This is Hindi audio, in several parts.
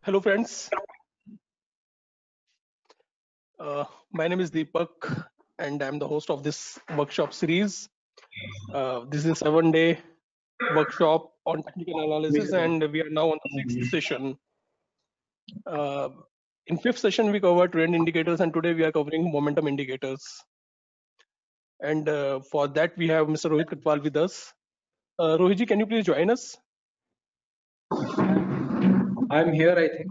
Hello, friends. My name is Deepak, and I'm the host of this workshop series. This is a 7-day workshop on technical analysis, and we are now on the 6th session. In 5th session, we covered trend indicators, and today we are covering momentum indicators. And for that, we have Mr. Rohit Katwal with us. Rohitji, can you please join us? I'm here, I think.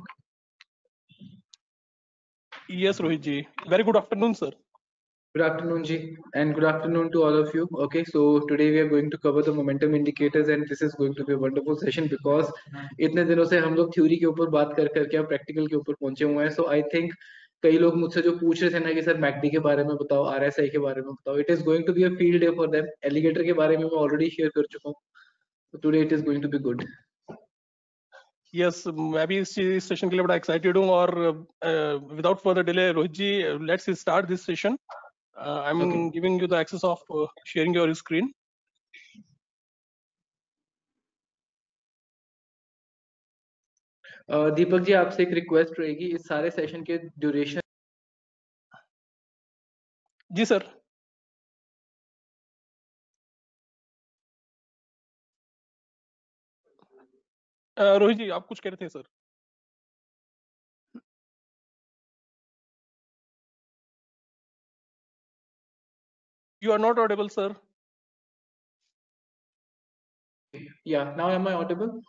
Yes, Rohitji. Very good afternoon, sir. Good afternoon, Ji, and good afternoon to all of you. Okay, so today we are going to cover the momentum indicators, and this is going to be a wonderful session because इतने दिनों से हम लोग थ्योरी के ऊपर बात कर करके अब प्रैक्टिकल के ऊपर पहुंचे हुए हैं. So I think कई लोग मुझसे जो पूछ रहे थे ना कि सर मैकडी के बारे में बताओ, RSI के बारे में बताओ. It is going to be a field day for them. Alligator के बारे में मैं already share कर चुका हूँ. So today it is going to be good. Yes, मैं भी इस सेशन के लिए बड़ा एक्साइटेड हूँ और without further delay Rohit ji, let's start this session. I'm giving you the access of sharing your screen. Deepak ji, आपसे एक रिक्वेस्ट रहेगी, इस सारे सेशन के ड्यूरेशन. जी सर. रोहित जी, आप कुछ कह रहे थे sir. You are not audible, sir. Yeah, now am I audible?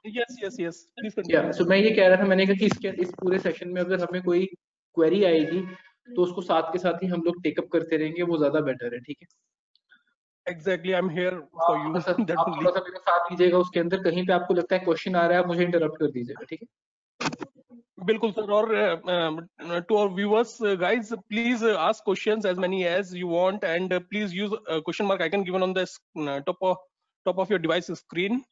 Yes. Please continue. Yeah, so मैं ये कह रहा था, मैंने कहा कि इस पूरे सेशन में अगर हमें कोई क्वेरी आएगी तो उसको साथ के साथ ही हम लोग टेकअप करते रहेंगे, वो ज्यादा बेटर है. ठीक है. Exactly, I'm here for you. आप थोड़ा सा मेरे साथ दीजिएगा, उसके अंदर कहीं पे आपको लगता है क्वेश्चन आ रहा है, आप मुझे इंटरप्ट कर दीजिएगा. ठीक है. बिल्कुल सर. और to our viewers, guys, please ask questions as many as you want, and please use question mark icon given on the top of your device screen.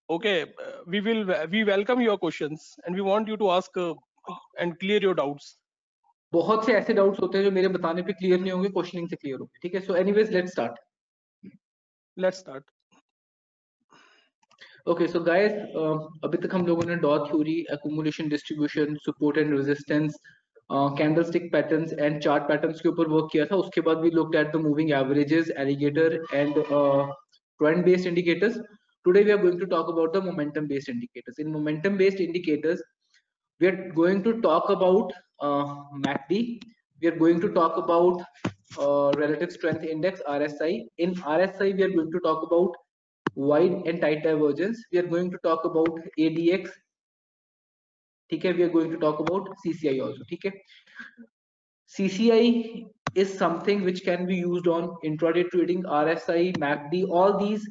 Okay, we welcome your questions and we want you to ask and clear your doubts. बहुत से ऐसे डाउट्स होते हैं जो मेरे बताने पे क्लियर नहीं होंगे, क्वेश्चनिंग से क्लियर होंगे. ठीक है. So anyways let's start. Okay, so guys, अभी तक हम लोगों ने dot theory, accumulation, distribution, support and resistance, candlestick patterns and chart patterns के ऊपर वर्क किया था. उसके बाद we looked at the moving averages, alligator and trend based indicators. Today we are going to talk about the momentum based indicators. In momentum based indicators we are going to talk about MACD. We are going to talk about relative strength index, RSI. In RSI we are going to talk about wide and tight divergence. We are going to talk about ADX. ठीक है. We are going to talk about CCI also. ठीक है. CCI is something which can be used on intraday trading. RSI, MACD, all these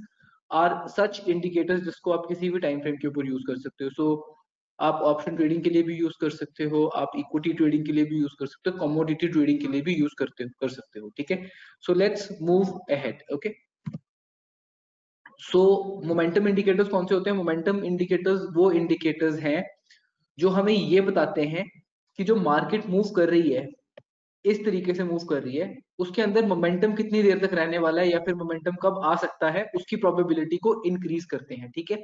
are such indicators जिसको आप किसी भी टाइम फ्रेम के ऊपर यूज कर सकते हो. So आप ऑप्शन ट्रेडिंग के लिए भी यूज कर सकते हो, आप इक्विटी ट्रेडिंग के लिए भी यूज कर सकते हो, कमोडिटी ट्रेडिंग के लिए भी यूज कर सकते हो. ठीक है. So let's move ahead. Okay. So momentum indicators कौन से होते हैं? मोमेंटम इंडिकेटर्स वो इंडिकेटर्स हैं जो हमें ये बताते हैं कि जो मार्केट मूव कर रही है, इस तरीके से मूव कर रही है, उसके अंदर मोमेंटम कितनी देर तक रहने वाला है या फिर मोमेंटम कब आ सकता है, उसकी प्रोबेबिलिटी को इंक्रीज करते हैं. ठीक है.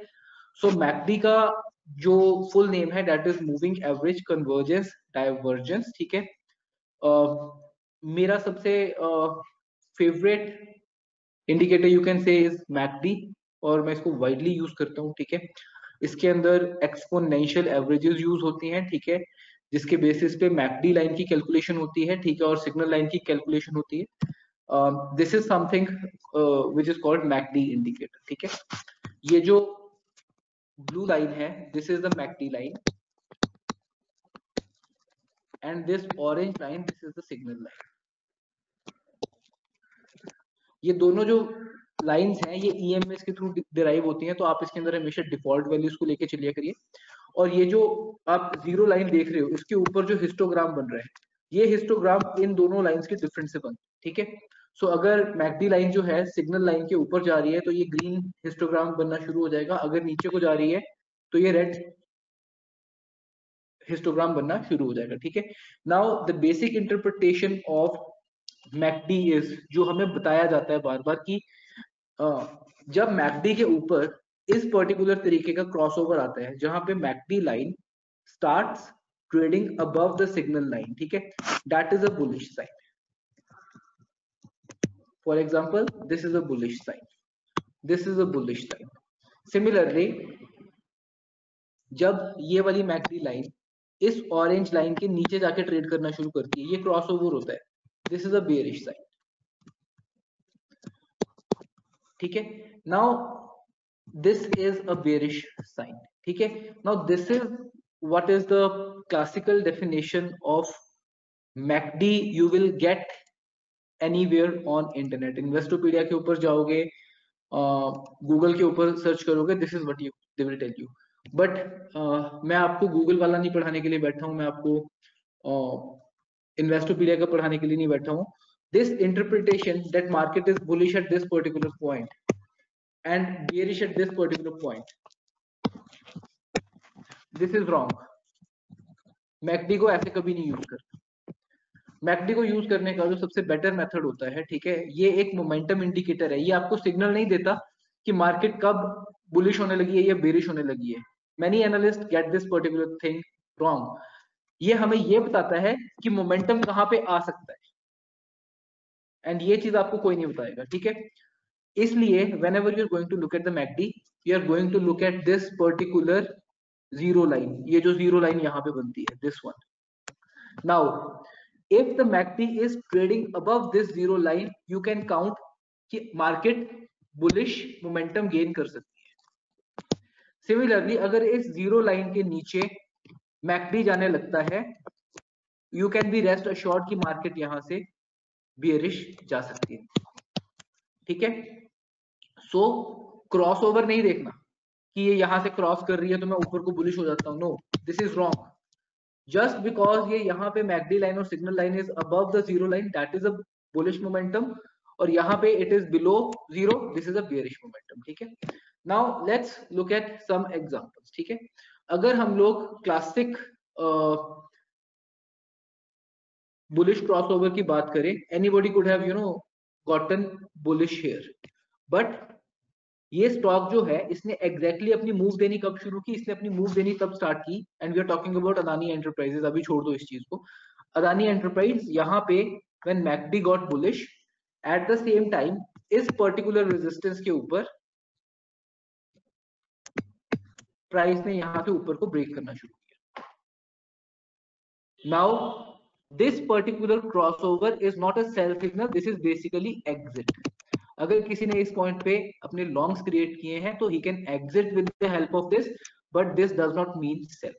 सो मैकडी का जो फुल नेम है that is moving average convergence divergence. ठीक है. मेरा सबसे favourite indicator you can say is McD, और मैं इसको वाइडली यूज करता हूँ. ठीक है. इसके अंदर एक्सपोनेंशियल एवरेजेस यूज होती हैं. ठीक है. जिसके बेसिस पे मैकडी लाइन की कैलकुलेशन होती है. ठीक है. और सिग्नल लाइन की कैलकुलेशन होती है. This is something which is called McD indicator. ठीक है. ये जो blue line है, this is the MACD line, and this orange line, this is the signal line. ये दोनों जो लाइंस हैं ये EMS के थ्रू डिराइव होती हैं, तो आप इसके अंदर हमेशा डिफॉल्ट वैल्यूज को लेके चलिए करिए. और ये जो आप जीरो लाइन देख रहे हो, इसके ऊपर जो हिस्टोग्राम बन रहा है, ये हिस्टोग्राम इन दोनों लाइंस के डिफरेंस से बन. ठीक है. सो अगर मैकडी लाइन जो है सिग्नल लाइन के ऊपर जा रही है तो ये ग्रीन हिस्टोग्राम बनना शुरू हो जाएगा. अगर नीचे को जा रही है तो ये रेड हिस्टोग्राम बनना शुरू हो जाएगा. ठीक है. Now the basic interpretation of McD is, जो हमें बताया जाता है बार बार कि जब मैकडी के ऊपर इस पर्टिकुलर तरीके का क्रॉसओवर आता है जहां पे MACD line starts trading above the signal line, ठीक है, that is a bullish sign. For example, this is a bullish sign, this is a bullish sign. Similarly, जब ये वाली मैकडी लाइन इस ऑरेंज लाइन के नीचे जाके ट्रेड करना शुरू करती है, ये क्रॉसओवर होता है, this is a bearish sign, ठीक है. Now this is a bearish sign, ठीक है. Now this is what is the classical definition of MACD you will get anywhere on internet. Investopedia के ऊपर जाओगे, गूगल के ऊपर सर्च करोगे, this is what they will tell you. But मैं आपको गूगल वाला नहीं पढ़ाने के लिए बैठा हूँ, मैं आपको Investopedia का पढ़ाने के लिए नहीं बैठा हूँ. This interpretation that market is bullish at this particular point and bearish at this particular point, this is wrong. McD को ऐसे कभी नहीं यूज करना. मैकडी को यूज करने का जो सबसे बेटर मेथड होता है, ठीक है, ये एक मोमेंटम इंडिकेटर है. ये आपको सिग्नल नहीं देता कि मार्केट कब बुलिश होने लगी है या बेरिश होने लगी है. Many analyst get this particular thing wrong. ये हमें ये बताता है कि मोमेंटम कहाँ पे आ सकता है, एंड ये चीज आपको कोई नहीं बताएगा, ठीक है. इसलिए whenever you are going to look at the MACD, you are going to look at this particular zero line. ये जो zero line यहाँ पे बनती है, this one. Now, if the MACD is trading above this zero line, you can count कि market bullish momentum gain कर सकती है. Similarly, अगर इस zero line के नीचे MACD जाने लगता है, you can be rest assured कि market यहाँ से bearish जा सकती है, ठीक है. सो क्रॉस ओवर नहीं देखना कि ये यहां से क्रॉस कर रही है तो मैं ऊपर को बुलिश हो जाता हूं. No, this is wrong. Just because ये यहाँ पे मैकडी लाइन और signal line is above the zero line, that is a bullish momentum, और यहाँ पे it is below zero, this is a bearish momentum, ठीक है. Now let's look at some examples, ठीक है. अगर हम लोग क्लासिक बुलिश क्रॉसओवर की बात करें, anybody could have gotten bullish here, but ये स्टॉक जो है इसने एग्जैक्टली अपनी मूव देनी कब शुरू की, इसने अपनी मूव देनी तब स्टार्ट की, and we are talking about Adani Enterprises. अभी छोड़ दो इस चीज को. अदानी एंटरप्राइज यहाँ पे when McD got bullish, eight the same time इस पर्टिकुलर रेजिस्टेंस के ऊपर प्राइस ने यहाँ पे ऊपर को ब्रेक करना शुरू किया. Now this particular crossover is not a sell signal, this is basically exit. अगर किसी ने इस पॉइंट पे अपने लॉन्ग्स क्रिएट किए हैं तो he can exit with the help of this, but this does not mean sell,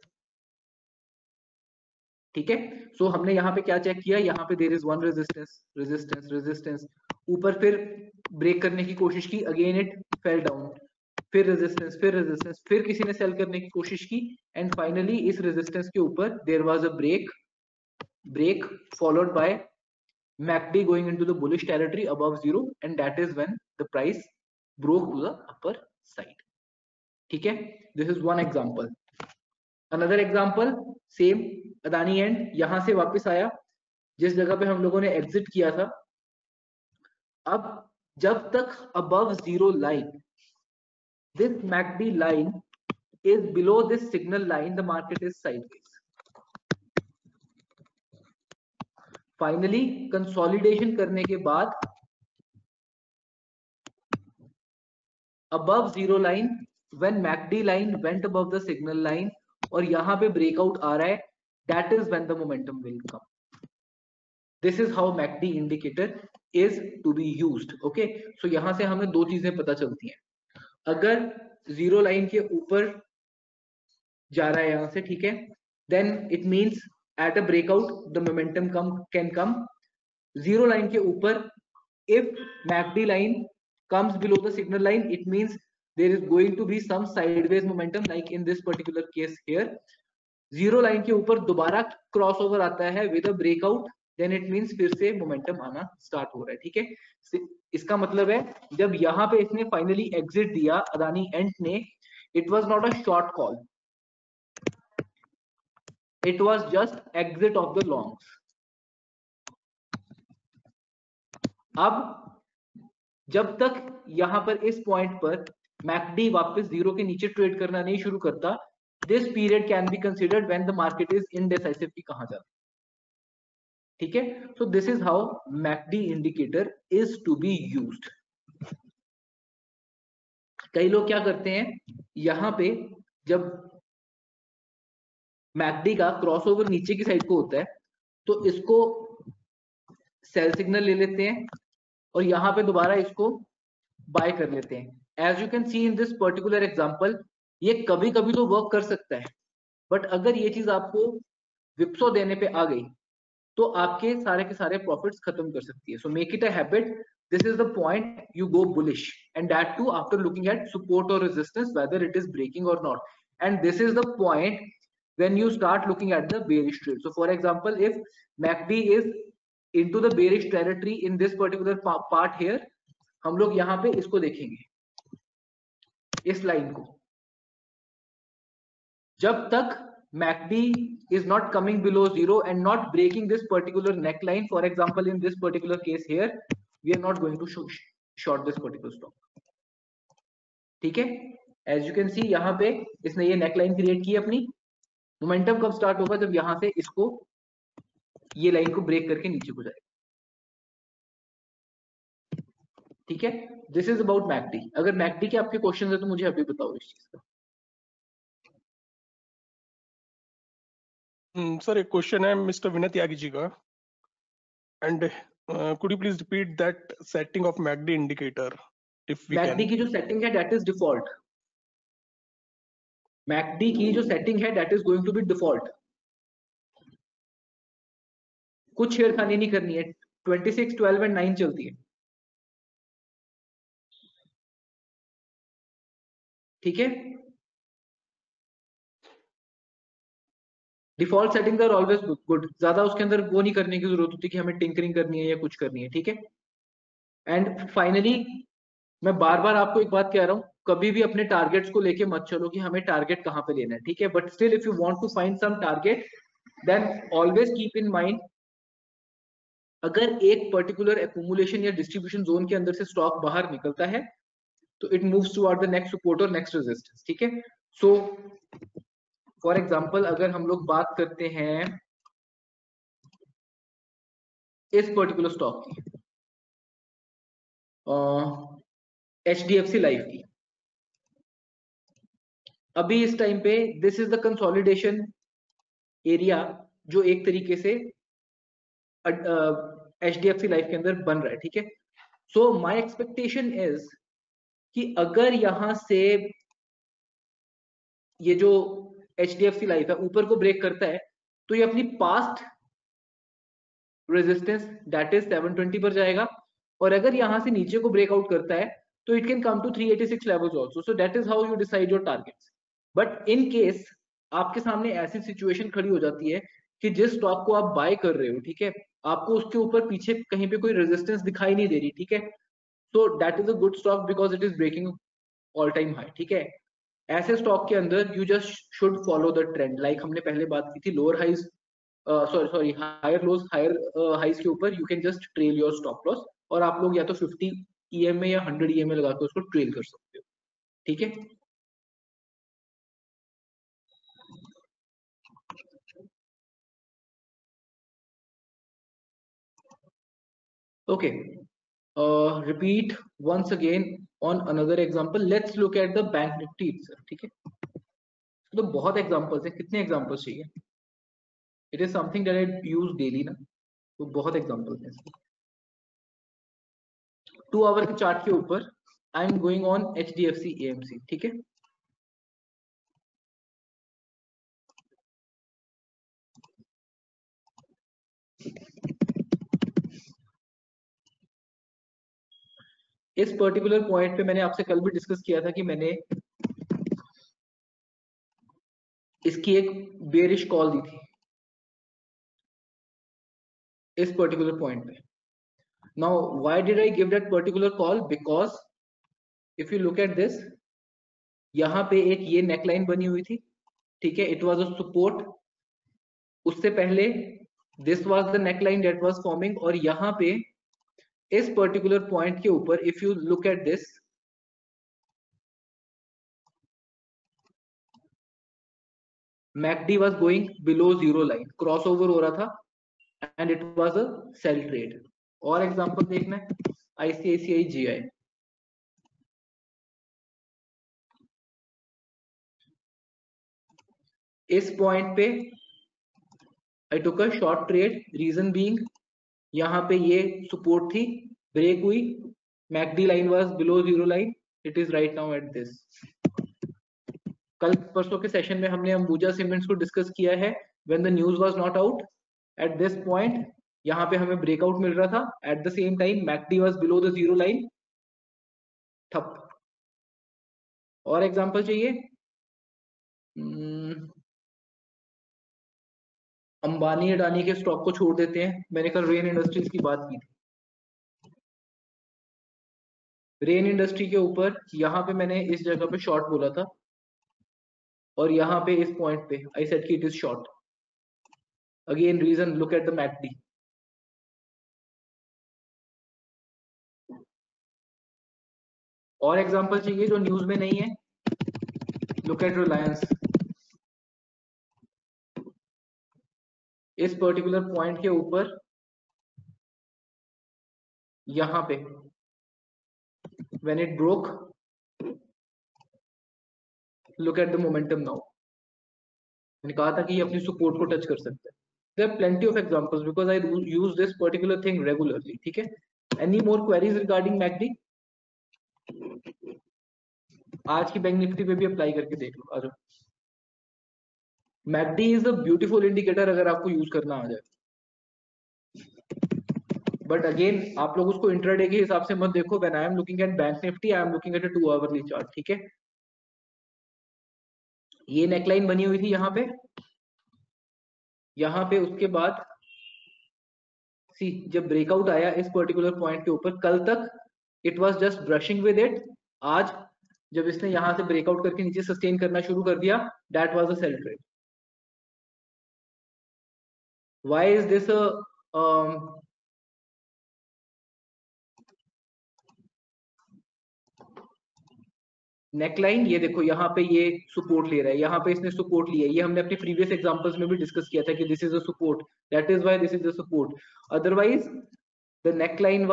ठीक है. सो हमने यहाँ पे क्या चेक किया, यहाँ पे there is one resistance, resistance, resistance, ऊपर फिर ब्रेक करने की कोशिश की, अगेन इट फेल डाउन, फिर रेजिस्टेंस, फिर रेजिस्टेंस, फिर किसी ने सेल करने की कोशिश की, एंड फाइनली इस रेजिस्टेंस के ऊपर there was a break followed by MACD going into the bullish territory above zero, and that is when the price broke to the upper side, ठीक है. This is one example. Another example, same Adani and यहां से वापस आया जिस जगह पे हम लोगों ने एग्जिट किया था. अब जब तक above zero line, this MACD line is below this signal line, the market is sideways. Finally consolidation करने के बाद above zero line, when MACD line went above the signal line और यहाँ पे ब्रेकआउट आ रहा है, that is when the momentum will come. This is how MACD indicator is to be used. Okay, so यहाँ से हमें दो चीजें पता चलती हैं. अगर जीरो लाइन के ऊपर जा रहा है यहाँ से, ठीक है, then it means at a breakout the momentum can come. Zero line के ऊपर if MACD line comes below the signal line, it means there is going to be some sideways momentum, like in this particular case here. Zero line के ऊपर दोबारा crossover आता है with a breakout, then it means फिर से momentum आना start हो रहा है, ठीक है. इसका मतलब है जब यहाँ पे इसने finally exit दिया अदानी एंड ने, it was not a short call, it was just exit of the longs. अब जब तक यहां पर इस पॉइंट पर मैकडी वापस जीरो के नीचे ट्रेड करना नहीं शुरू करता, this period can be considered when the market is indecisive कि कहां जाना, ठीक है। So this is how MACD indicator is to be used. कई लोग क्या करते हैं, यहां पे जब मैकडी का क्रॉसओवर नीचे की साइड को होता है तो इसको सेल सिग्नल ले लेते हैं और यहां पे दोबारा इसको बाय कर लेते हैं। As you can see in this particular example, ये कभी कभी तो वर्क कर सकता है, बट अगर ये चीज आपको विप्सो देने पे आ गई तो आपके सारे के सारे प्रॉफिट्स खत्म कर सकती है। So make it a habit, this is the point you go bullish, and that too after looking at support or resistance whether it is breaking or not, and this is the point when you start looking at the bearish trade. So for example, if MACD is into the bearish territory in this particular part here, हम लोग यहाँ पे इसको देखेंगे, इस लाइन को, जब तक MACD is not coming below zero and not breaking this particular neckline, for example in this particular case here, we are not going to short this particular stock, ठीक है। एज यू कैन सी यहाँ पे इसने ये नेकलाइन क्रिएट की अपनी, मोमेंटम कब स्टार्ट होगा, जब यहाँ से इसको ये लाइन को ब्रेक करके नीचे को जाएगा, ठीक है। This is about McD. अगर मैकडी के आपके क्वेश्चन है तो मुझे अभी बताओ इस चीज का। सर एक क्वेश्चन है मिस्टर विनय त्यागी जी का, and could you please repeat that setting of MACD indicator if we McD can? की जो सेटिंग है दैट इज डिफॉल्ट, मैकडी की जो सेटिंग है that is going to be default, कुछ छेड़खानी नहीं करनी है, 26, 12 एंड 9 चलती है, ठीक है। Default settings are always good, ज्यादा उसके अंदर वो नहीं करने की जरूरत होती कि हमें टिंकरिंग करनी है या कुछ करनी है, ठीक है। एंड फाइनली मैं बार बार आपको एक बात कह रहा हूं, कभी भी अपने टारगेट्स को लेके मत चलो कि हमें टारगेट कहां पे लेना है, ठीक है। But still if you want to find some target then always keep in mind, अगर एक पर्टिकुलर एक्यूमुलेशन या डिस्ट्रीब्यूशन जोन के अंदर से स्टॉक बाहर निकलता है तो it moves toward the next support और नेक्स्ट रेजिस्टेंस, ठीक है। सो फॉर एग्जांपल अगर हम लोग बात करते हैं इस पर्टिकुलर स्टॉक की, HDFC लाइफ की, अभी इस टाइम पे this is the consolidation area जो एक तरीके से HDFC लाइफ के अंदर बन रहा है, ठीक है। सो माय एक्सपेक्टेशन इज कि अगर यहां से ये जो HDFC लाइफ है ऊपर को ब्रेक करता है तो ये अपनी पास्ट रेजिस्टेंस दैट इज 720 पर जाएगा, और अगर यहां से नीचे को ब्रेकआउट करता है तो it can come to 386 levels also. So that is how you decide your targets. But in case आपके सामने ऐसी सिचुएशन खड़ी हो जाती है कि जिस स्टॉक को आप बाय कर रहे हो, ठीक है, आपको उसके ऊपर पीछे कहीं पे कोई रेजिस्टेंस दिखाई नहीं दे रही, ठीक है, so that is a good stock because it is breaking all time high, ठीक है। ऐसे स्टॉक के अंदर you just should follow the trend, like हमने पहले बात की थी, lower highs sorry higher lows higher highs के ऊपर you can just trail your stop loss, और आप लोग या तो 50 EMA या 100 EMA लगा के उसको ट्रेल कर सकते हो, ठीक है। Okay, repeat once again on another example. Let's look at the bank nifty itself, ठीक है। तो बहुत एग्जांपल्स है, कितने एग्जांपल्स चाहिए, it is something that I use daily ना, तो बहुत एग्जांपल्स हैं। 2 आवर के चार्ट के ऊपर I am going on HDFC AMC, ठीक है। इस पर्टिकुलर पॉइंट पे मैंने आपसे कल भी डिस्कस किया था कि मैंने इसकी एक बेरिश कॉल दी थी इस पर्टिकुलर पॉइंट पे। Now why did I give that particular call, because if you look at this, यहाँ पे एक ये नेकलाइन बनी हुई थी, ठीक है, इट वाज अ सपोर्ट, उससे पहले this was the neckline that was forming, और यहाँ पे इस पर्टिकुलर पॉइंट के ऊपर if you look at this, MACD was going below zero line, crossover हो रहा था and it was a sell trade. और एग्जांपल देखना है ICICI GI. इस पॉइंट पे I took a short trade, reason being यहाँ पे ये सपोर्ट थी, ब्रेक हुई, MACD line was below zero line, it is right now at this. कल परसों के सेशन में हमने अंबुजा सीमेंट्स को डिस्कस किया है when the news was not out at this point, यहाँ पे हमें ब्रेकआउट मिल रहा था, eight the same time McD was below the zero line, ठप. और एग्जांपल चाहिए? अंबानी अडानी के स्टॉक को छोड़ देते हैं, मैंने कल रेन इंडस्ट्रीज की बात की थी. रेन इंडस्ट्री के ऊपर यहाँ पे मैंने इस जगह पे शॉर्ट बोला था और यहाँ पे इस पॉइंट पे आई सेड कि it is short. Again reason, look at the MACD. और एग्जांपल चाहिए जो न्यूज में नहीं है? Look at Reliance. इस पर्टिकुलर पॉइंट के ऊपर यहां पे when it broke, look at the momentum now. मैंने कहा था कि ये अपनी सपोर्ट को टच कर सकता है. There are plenty of examples because I use this particular thing regularly. ठीक है, any more queries regarding MACD? आज की बैंक निफ्टी पे भी अप्लाई करके देख लो. आ जाओ. McD is a beautiful indicator अगर आपको यूज करना आ जाए, बट अगेन आप लोग उसको इंट्राडे के हिसाब से मत देखो. When I am looking at bank Nifty I am looking at a 2 hourly chart. ठीक है, ये नेकलाइन बनी हुई थी यहाँ पे उसके बाद सी जब ब्रेकआउट आया इस पर्टिकुलर पॉइंट के ऊपर, कल तक it was just brushing with it. आज जब इसने यहां से ब्रेकआउट करके नीचे सस्टेन करना शुरू कर दिया, that was a sell trade. Why is this neckline? ये देखो यहाँ पे ये सपोर्ट ले रहा है, यहाँ पे इसने सपोर्ट लिया है. ये हमने अपने प्रीवियस एग्जांपल्स में भी डिस्कस किया था कि this is a support, that is why this is a support. Otherwise the neckline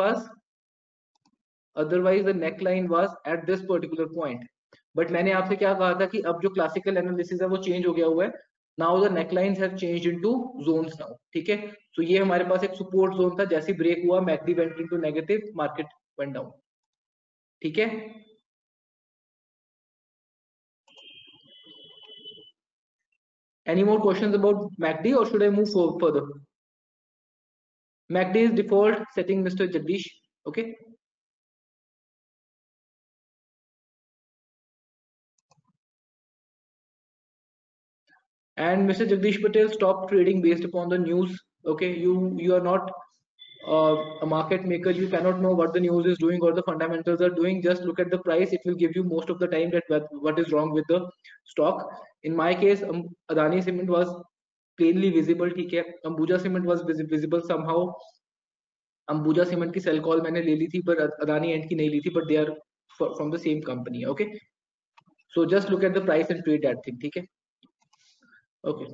was at this particular point. But मैंने आपसे क्या कहा था कि अब जो क्लासिकल एनालिसिस है वो चेंज हो गया हुआ है. Now the necklines have changed into zones now. ठीक है, तो ये हमारे पास एक सपोर्ट जोन था, जैसे ब्रेक हुआ McD went into negative, market went down. ठीक है, any more questions about MACD or should I move further? MACD is default setting, Mr. Jagdish. Okay, and Mr. Jagdish Patel, stop trading based upon the news. Okay, you are not a market maker. You cannot know what the news is doing or the fundamentals are doing. Just look at the price. It will give you most of the time that what is wrong with the stock. In my case, Adani Cement was plainly visible. ठीक है, Ambuja Cement was visible somehow. Ambuja cement की सेल कॉल मैंने ले ली थी पर अदानी एंड की नहीं ली थी, but they are from the same company. Okay, so just look at the price and trade that thing. ठीक है, ओके.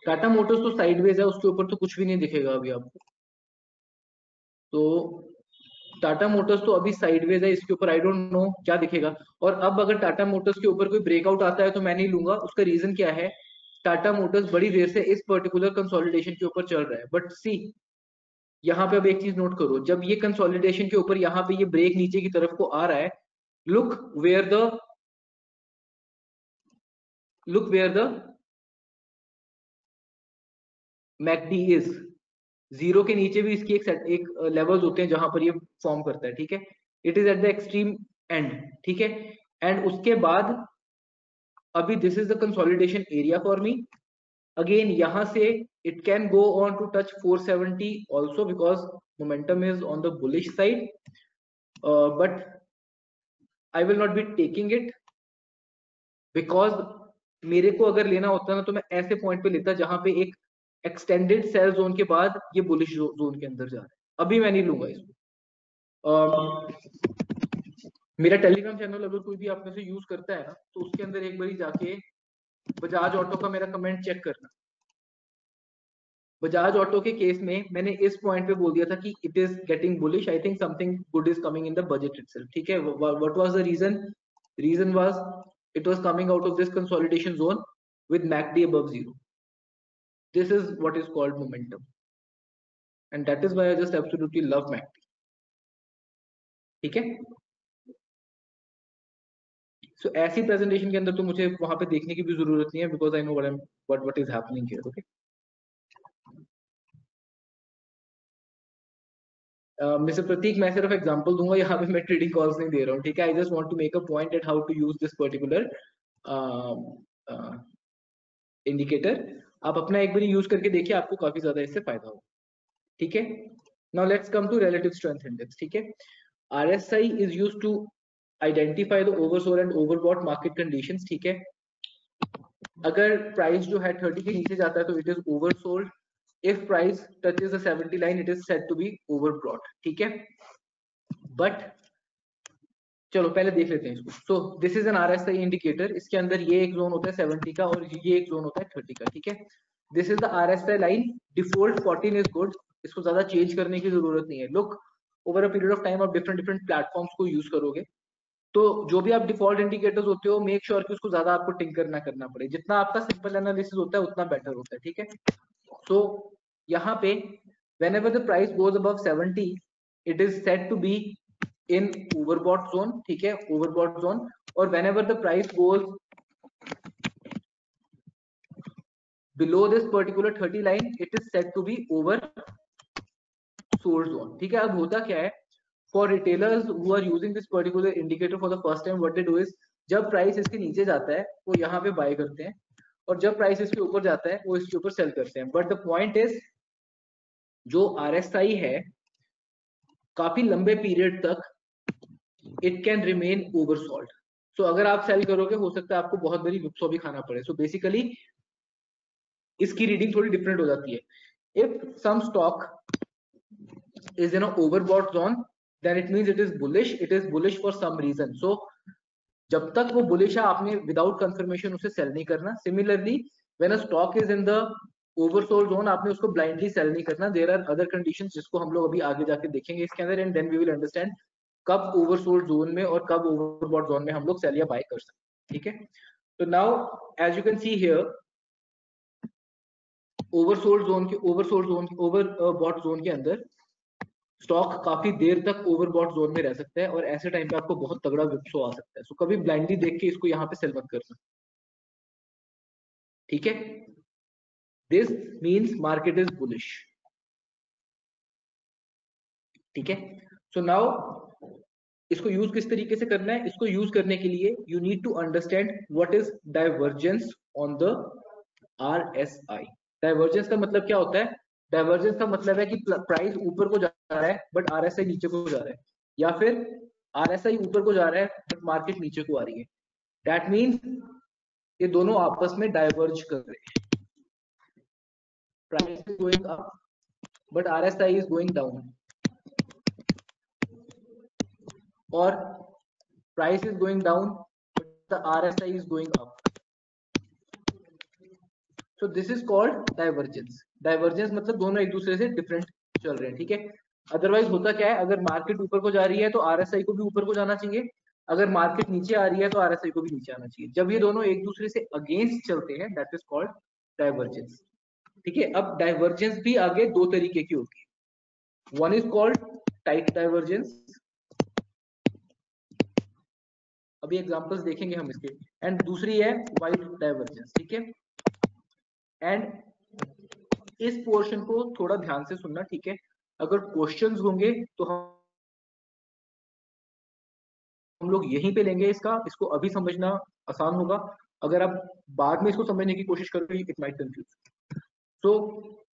टाटा मोटर्स तो साइडवेज है, उसके ऊपर तो कुछ भी नहीं दिखेगा अभी आपको. तो टाटा मोटर्स तो अभी साइडवेज है, इसके ऊपर आई डोंट नो क्या दिखेगा. और अब अगर टाटा मोटर्स के ऊपर कोई ब्रेकआउट आता है तो मैं नहीं लूंगा. उसका रीजन क्या है? टाटा मोटर्स बड़ी देर से इस पर्टिकुलर कंसोलिडेशन के ऊपर चल रहा है. बट सी यहाँ पे अब एक चीज नोट करो, जब ये कंसोलिडेशन के ऊपर यहाँ पे ये ब्रेक नीचे की तरफ को आ रहा है, look where the MACD is. Zero के नीचे भी इसकी एक लेवल्स होते हैं जहां पर ये फॉर्म करता है. ठीक है, it is at the extreme and. ठीक है, एंड उसके बाद अभी this is the consolidation area for me. Again यहाँ से it can go on to touch 470 also because momentum is on the bullish side, but I will not be taking it because मेरे को अगर लेना होता ना तो मैं ऐसे पॉइंट पे लेता जहां पे एक एक्सटेंडेड सेल जोन के बाद ये बुलिश जोन के अंदर जा रहा है. अभी मैं नहीं लूंगा इसको. मेरा टेलीग्राम चैनल अगर कोई भी आप में से यूज करता है ना तो उसके अंदर एक बार जाके बजाज ऑटो का मेरा कमेंट चेक करना। बजाज ऑटो के केस में मैंने इस पॉइंट पे बोल दिया था कि it is getting bullish, I think something good is coming in the budget itself, ठीक है। What was the reason was it was coming out of this consolidation zone with MACD above zero. This is what is called momentum, and that is why I just absolutely love MACD, ठीक है। सो ऐसी प्रेजेंटेशन के अंदर तो मुझे वहां पे देखने की भी जरूरत नहीं है, because I know what is happening here, okay. Mister Prateek, मैं सिर्फ एग्जांपल दूंगा, यहाँ पे मैं ट्रेडिंग कॉल्स नहीं दे रहा हूँ, ठीक है। I just want to make a point at how to use this particular indicator. आप अपना एक बार यूज करके देखिए, आपको काफी ज्यादा इससे फायदा होगा, ठीक है। Now let's come to relative strength index, ठीक है। RSI is used to identify the oversold and overbought market conditions, ठीक है। अगर प्राइस जो है 30 के नीचे जाता है तो it is oversold. If price touches the 70 line it is said to be overbought, ठीक है। बट चलो पहले देख लेते हैं इसको। So this is an RSI indicator, इसके अंदर ये एक जोन होता है 70 का और ये एक जोन होता है 30 का, ठीक है। This is the RSI line, default 14 is good, इसको ज्यादा चेंज करने की जरूरत नहीं है। Look, over a period of time आप डिफरेंट प्लेटफॉर्म्स को यूज करोगे, तो जो भी आप डिफॉल्ट इंडिकेटर्स होते हो, मेक श्योर कि उसको ज्यादा आपको टिंकर ना करना पड़े। जितना आपका सिंपल एनालिसिस होता है उतना बेटर होता है, ठीक है। सो यहाँ पे whenever the price goes above 70 it is said to be in overbought zone, ठीक है, overbought zone। और whenever the price goes below this particular 30 line it is said to be oversold zone, ठीक है। अब होता क्या है, for retailers who are using this particular indicator for the first time, what they do is जब प्राइस इसके नीचे जाता है वो यहाँ पे बाय करते हैं, और जब प्राइस इसके ऊपर जाता है वो इसके ऊपर सेल करते हैं। बट द पॉइंट इज, जो RSI है काफी लंबे पीरियड तक इट कैन रिमेन ओवरसोल्ड। सो अगर आप सेल करोगे हो सकता है आपको बहुत बड़ी विप्सो भी खाना पड़े। सो बेसिकली इसकी रीडिंग थोड़ी डिफरेंट हो जाती है। If some stock is in a overbought zone then it means it is bullish for some reason। so जब तक वो bullish है आपने without confirmation उसे sell नहीं करना। similarly when a stock is in the oversold zone आपने उसको blindly sell नहीं करना। there are other conditions जिसको हम लोग अभी आगे जाके देखेंगे इसके अंदर, and then we will understand कब oversold zone में और कब overbought zone में हम लोग sell या buy कर सकते हैं, ठीक है। तो now as you can see here overbought zone के अंदर स्टॉक काफी देर तक ओवरबॉट जोन में रह सकता है, और ऐसे टाइम पे आपको बहुत तगड़ा विप्सो आ सकता है। सो कभी ब्लाइंडली देख के इसको यहाँ पे सेल मत करना, ठीक है। This means market is bullish, ठीक है। सो नाउ इसको यूज किस तरीके से करना है, इसको यूज करने के लिए you need to understand what is divergence on the RSI। Divergence का मतलब क्या होता है, डाइवर्जेंस का मतलब है कि प्राइस ऊपर को जा रहा है बट RSI नीचे को जा रहा है, या फिर RSI ऊपर को जा रहा है बट मार्केट नीचे को आ रही है। दैट मीन्स ये दोनों आपस में डाइवर्ज कर रहे हैं। Price is going up but RSI is going down, और price is going down but the RSI is going up. So this is called divergence. Divergence मतलब दोनों एक दूसरे से डिफरेंट चल रहे हैं, ठीक है। अदरवाइज होता क्या है, अगर मार्केट ऊपर को जा रही है तो RSI को भी ऊपर को जाना चाहिए, अगर मार्केट नीचे आ रही है तो RSI को भी नीचे आना चाहिए। जब ये दोनों एक दूसरे से अगेंस्ट चलते हैं दैट इज कॉल्ड डाइवर्जेंस, ठीक है। अब डाइवर्जेंस भी आगे दो तरीके की होती है, one is called tight divergence, अभी एग्जांपल्स देखेंगे हम इसके, एंड दूसरी है वाइड डाइवर्जेंस, ठीक है। एंड इस पोर्शन को थोड़ा ध्यान से सुनना, ठीक है। अगर क्वेश्चंस होंगे तो हम लोग यहीं पे लेंगे इसको अभी समझना आसान होगा। अगर आप बाद में इसको समझने की कोशिश करोगे it might confuse. So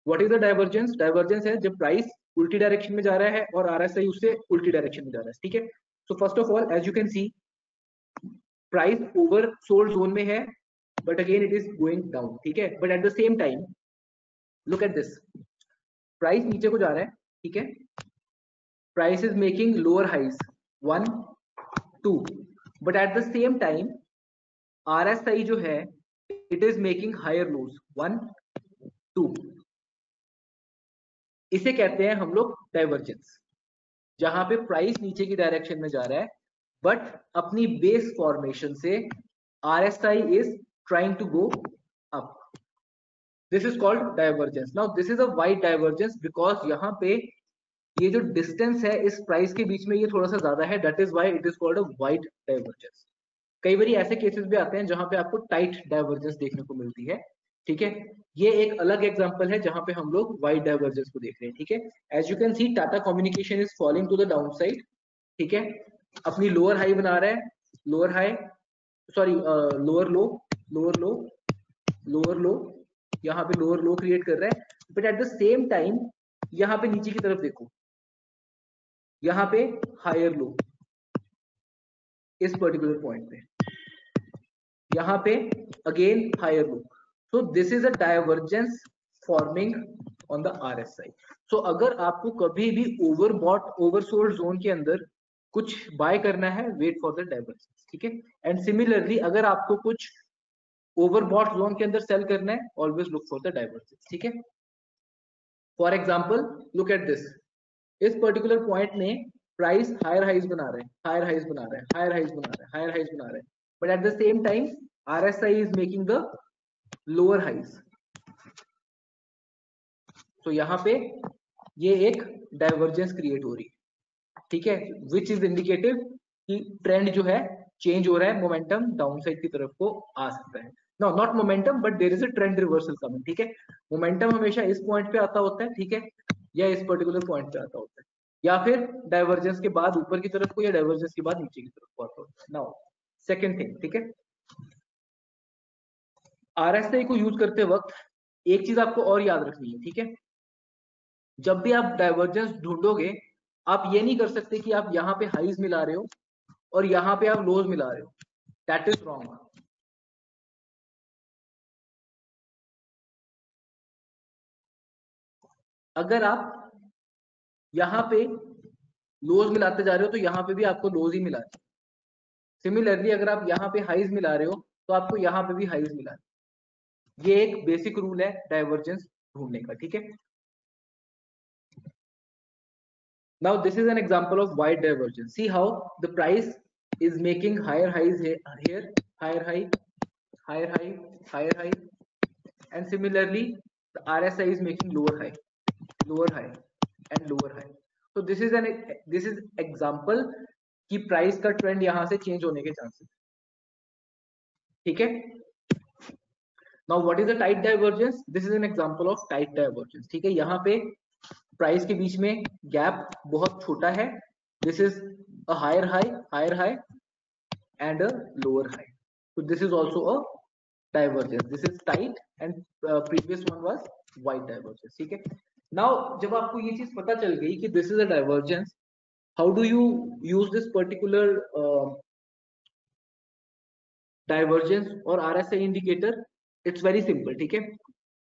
what is the divergence? Divergence है जब प्राइस उल्टी डायरेक्शन में जा रहा है और RSI उससे उल्टी डायरेक्शन में जा रहा है, ठीक है। So first of all as you can see price oversold zone में है but again it is going down, ठीक है। But at the same time look at this, price नीचे को जा रहा है, ठीक है। Price is making lower highs 1 2, but at the same time RSI जो है it is making higher lows 1 2, इसे कहते हैं हम लोग डाइवर्जेंस, जहां पे प्राइस नीचे की डायरेक्शन में जा रहा है बट अपनी बेस फॉर्मेशन से RSI is trying to go up. This is called divergence. Now this is a wide divergence because यहाँ पे ये जो डिस्टेंस है इस प्राइस के बीच में ये थोड़ा सा ज्यादा है, that is why it is called a wide divergence. कई बार ऐसे केसेस भी आते हैं जहां पे आपको टाइट डाइवर्जेंस देखने को मिलती है, ठीक है। ये एक अलग एग्जांपल है जहां पे हम लोग वाइड डाइवर्जेंस को देख रहे हैं, ठीक है। As you can see Tata communication is falling to the downside, ठीक है, अपनी लोअर हाई बना रहा है, lower high sorry lower low lower low lower low, यहाँ पे लोअर लो क्रिएट कर रहा है, but at the same time यहाँ पे नीचे की तरफ देखो, यहाँ पे हायर लो इस पर्टिकुलर पॉइंट पे, यहाँ पे again higher low, so this is a divergence forming on the RSI. सो अगर आपको कभी भी ओवरबॉट ओवरसोल्ड जोन के अंदर कुछ बाय करना है, वेट फॉर द डाइवर्जेंस, ठीक है। एंड सिमिलरली अगर आपको कुछ ओवरबॉट जोन के अंदर सेल करना है, always look for the divergence, ठीक है। For example look at this, इस पर्टिकुलर पॉइंट में प्राइस हायर हाइज बना रहे हैं, हायर हाइज बना रहे हैं, हायर हाइज बना रहे हैं, हायर हाइज बना रहे हैं, but at the same time RSI is making the lower highs. तो यहाँ पे ये एक डाइवर्जेंस क्रिएट हो रही है, ठीक है, विच इज इंडिकेटिव कि ट्रेंड जो है चेंज हो रहा है, मोमेंटम डाउन साइड की तरफ को आ सकता है। No not momentum but there is a trend reversal coming, ठीक है। मोमेंटम हमेशा इस पॉइंट पे आता होता है, ठीक है, या इस पर्टिकुलर पॉइंट पे आता होता है, या फिर डाइवर्जेंस के बाद ऊपर की तरफ को या डाइवर्जेंस के बाद नीचे की तरफ को आता होता है। नाउ सेकंड थिंग, ठीक है, RSI को यूज करते वक्त एक चीज आपको और याद रखनी है, ठीक है, जब भी आप डाइवर्जेंस ढूंढोगे आप ये नहीं कर सकते कि आप यहाँ पे हाइज मिला रहे हो और यहाँ पे आप लोज मिला रहे हो, दैट इज रॉन्ग। अगर आप यहाँ पे लोज मिलाते जा रहे हो तो यहाँ पे भी आपको लोज ही मिला है। सिमिलरली अगर आप यहाँ पे हाइज मिला रहे हो तो आपको यहाँ पे भी हाइज मिला है। ये एक बेसिक रूल है डाइवर्जेंस ढूंढने का, ठीक है। Now this is an example of wide divergence. See how the price is making higher highs here, higher high, higher high, higher high, and similarly the RSI is making lower high, and lower high. So this is example कि प्राइस का ट्रेंड यहां से चेंज होने के चांसेस, ठीक है। Now what is a tight divergence? This is an example of tight divergence, ठीक है। यहाँ पे प्राइस के बीच में गैप बहुत छोटा है, this is a higher high and a lower high, so this is also a divergence. This is tight and previous one was wide divergence, ठीक है। Now जब आपको ये चीज पता चल गई कि this is a divergence, how do you use this particular divergence और RSI indicator? It's very simple, ठीक है।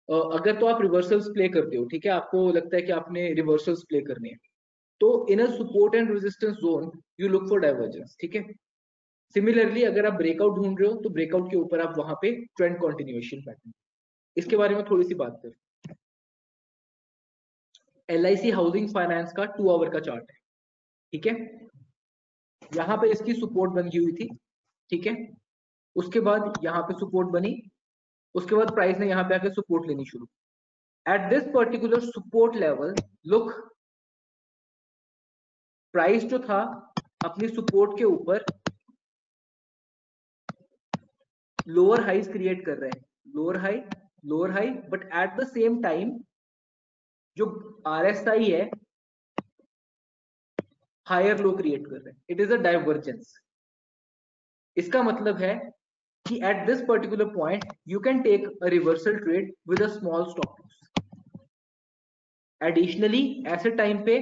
अगर तो आप रिवर्सल्स प्ले करते हो, ठीक है, आपको लगता है कि आपने रिवर्सल्स प्ले करने हैं, तो in a support and resistance zone you look for divergence, ठीक है। सिमिलरली अगर आप ब्रेकआउट ढूंढ रहे हो तो ब्रेकआउट के ऊपर आप वहां पे ट्रेंड कंटिन्यूएशन पैटर्न, इसके बारे में थोड़ी सी बात करें। LIC हाउसिंग फाइनेंस का 2 आवर का चार्ट है, ठीक है, यहाँ पे इसकी सपोर्ट बनी हुई थी, ठीक है, उसके बाद यहाँ पे सपोर्ट बनी, उसके बाद प्राइस ने यहाँ पे आके सपोर्ट लेनी शुरू। Eight this particular support level look, price जो था अपनी सपोर्ट के ऊपर लोअर हाइज क्रिएट कर रहे हैं, lower high, but at the same time जो RSI है हायर लो क्रिएट कर रहे हैं, इट इज अ डाइवर्जेंस। इसका मतलब है कि at this particular point you can take a reversal trade with a small stop loss. Additionally ऐसे टाइम पे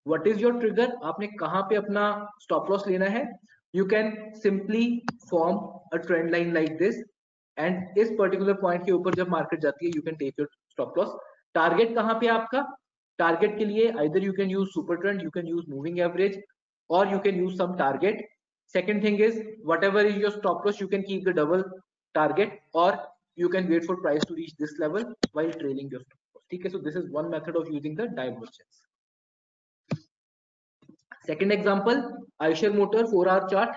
व्हाट इज योर ट्रिगर, आपने कहां पे अपना स्टॉप लॉस लेना है, you can simply form a trend line like this, and इस पर्टिकुलर पॉइंट के ऊपर जब मार्केट जाती है you can take your stop loss. Target कहां पे आपका, टारगेट के लिए either you can use super trend, you can use moving average, or you can use some target. Second thing is whatever is your stop loss you can keep the double target, or you can wait for price to reach this level while trailing your stop loss. Okay, so this is one method of using the divergence. Second example, Eicher Motor 4-hour chart.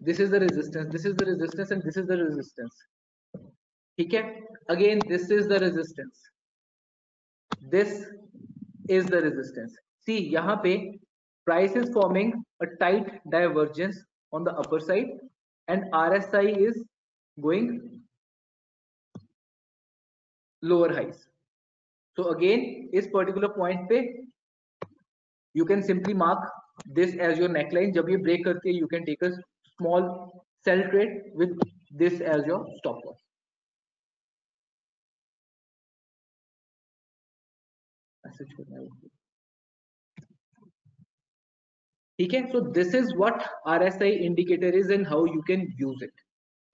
This is the resistance, this is the resistance, and this is the resistance. Okay, again this is the resistance, this is the resistance. See, यहाँ पे price is forming a tight divergence on the upper side and RSI is going lower highs. So again इस particular point पे you can simply mark this as your neckline. जब ये break करती है you can take a small sell trade with this as your stop loss. ठीक है, so this is what RSI indicator is and how you can use it.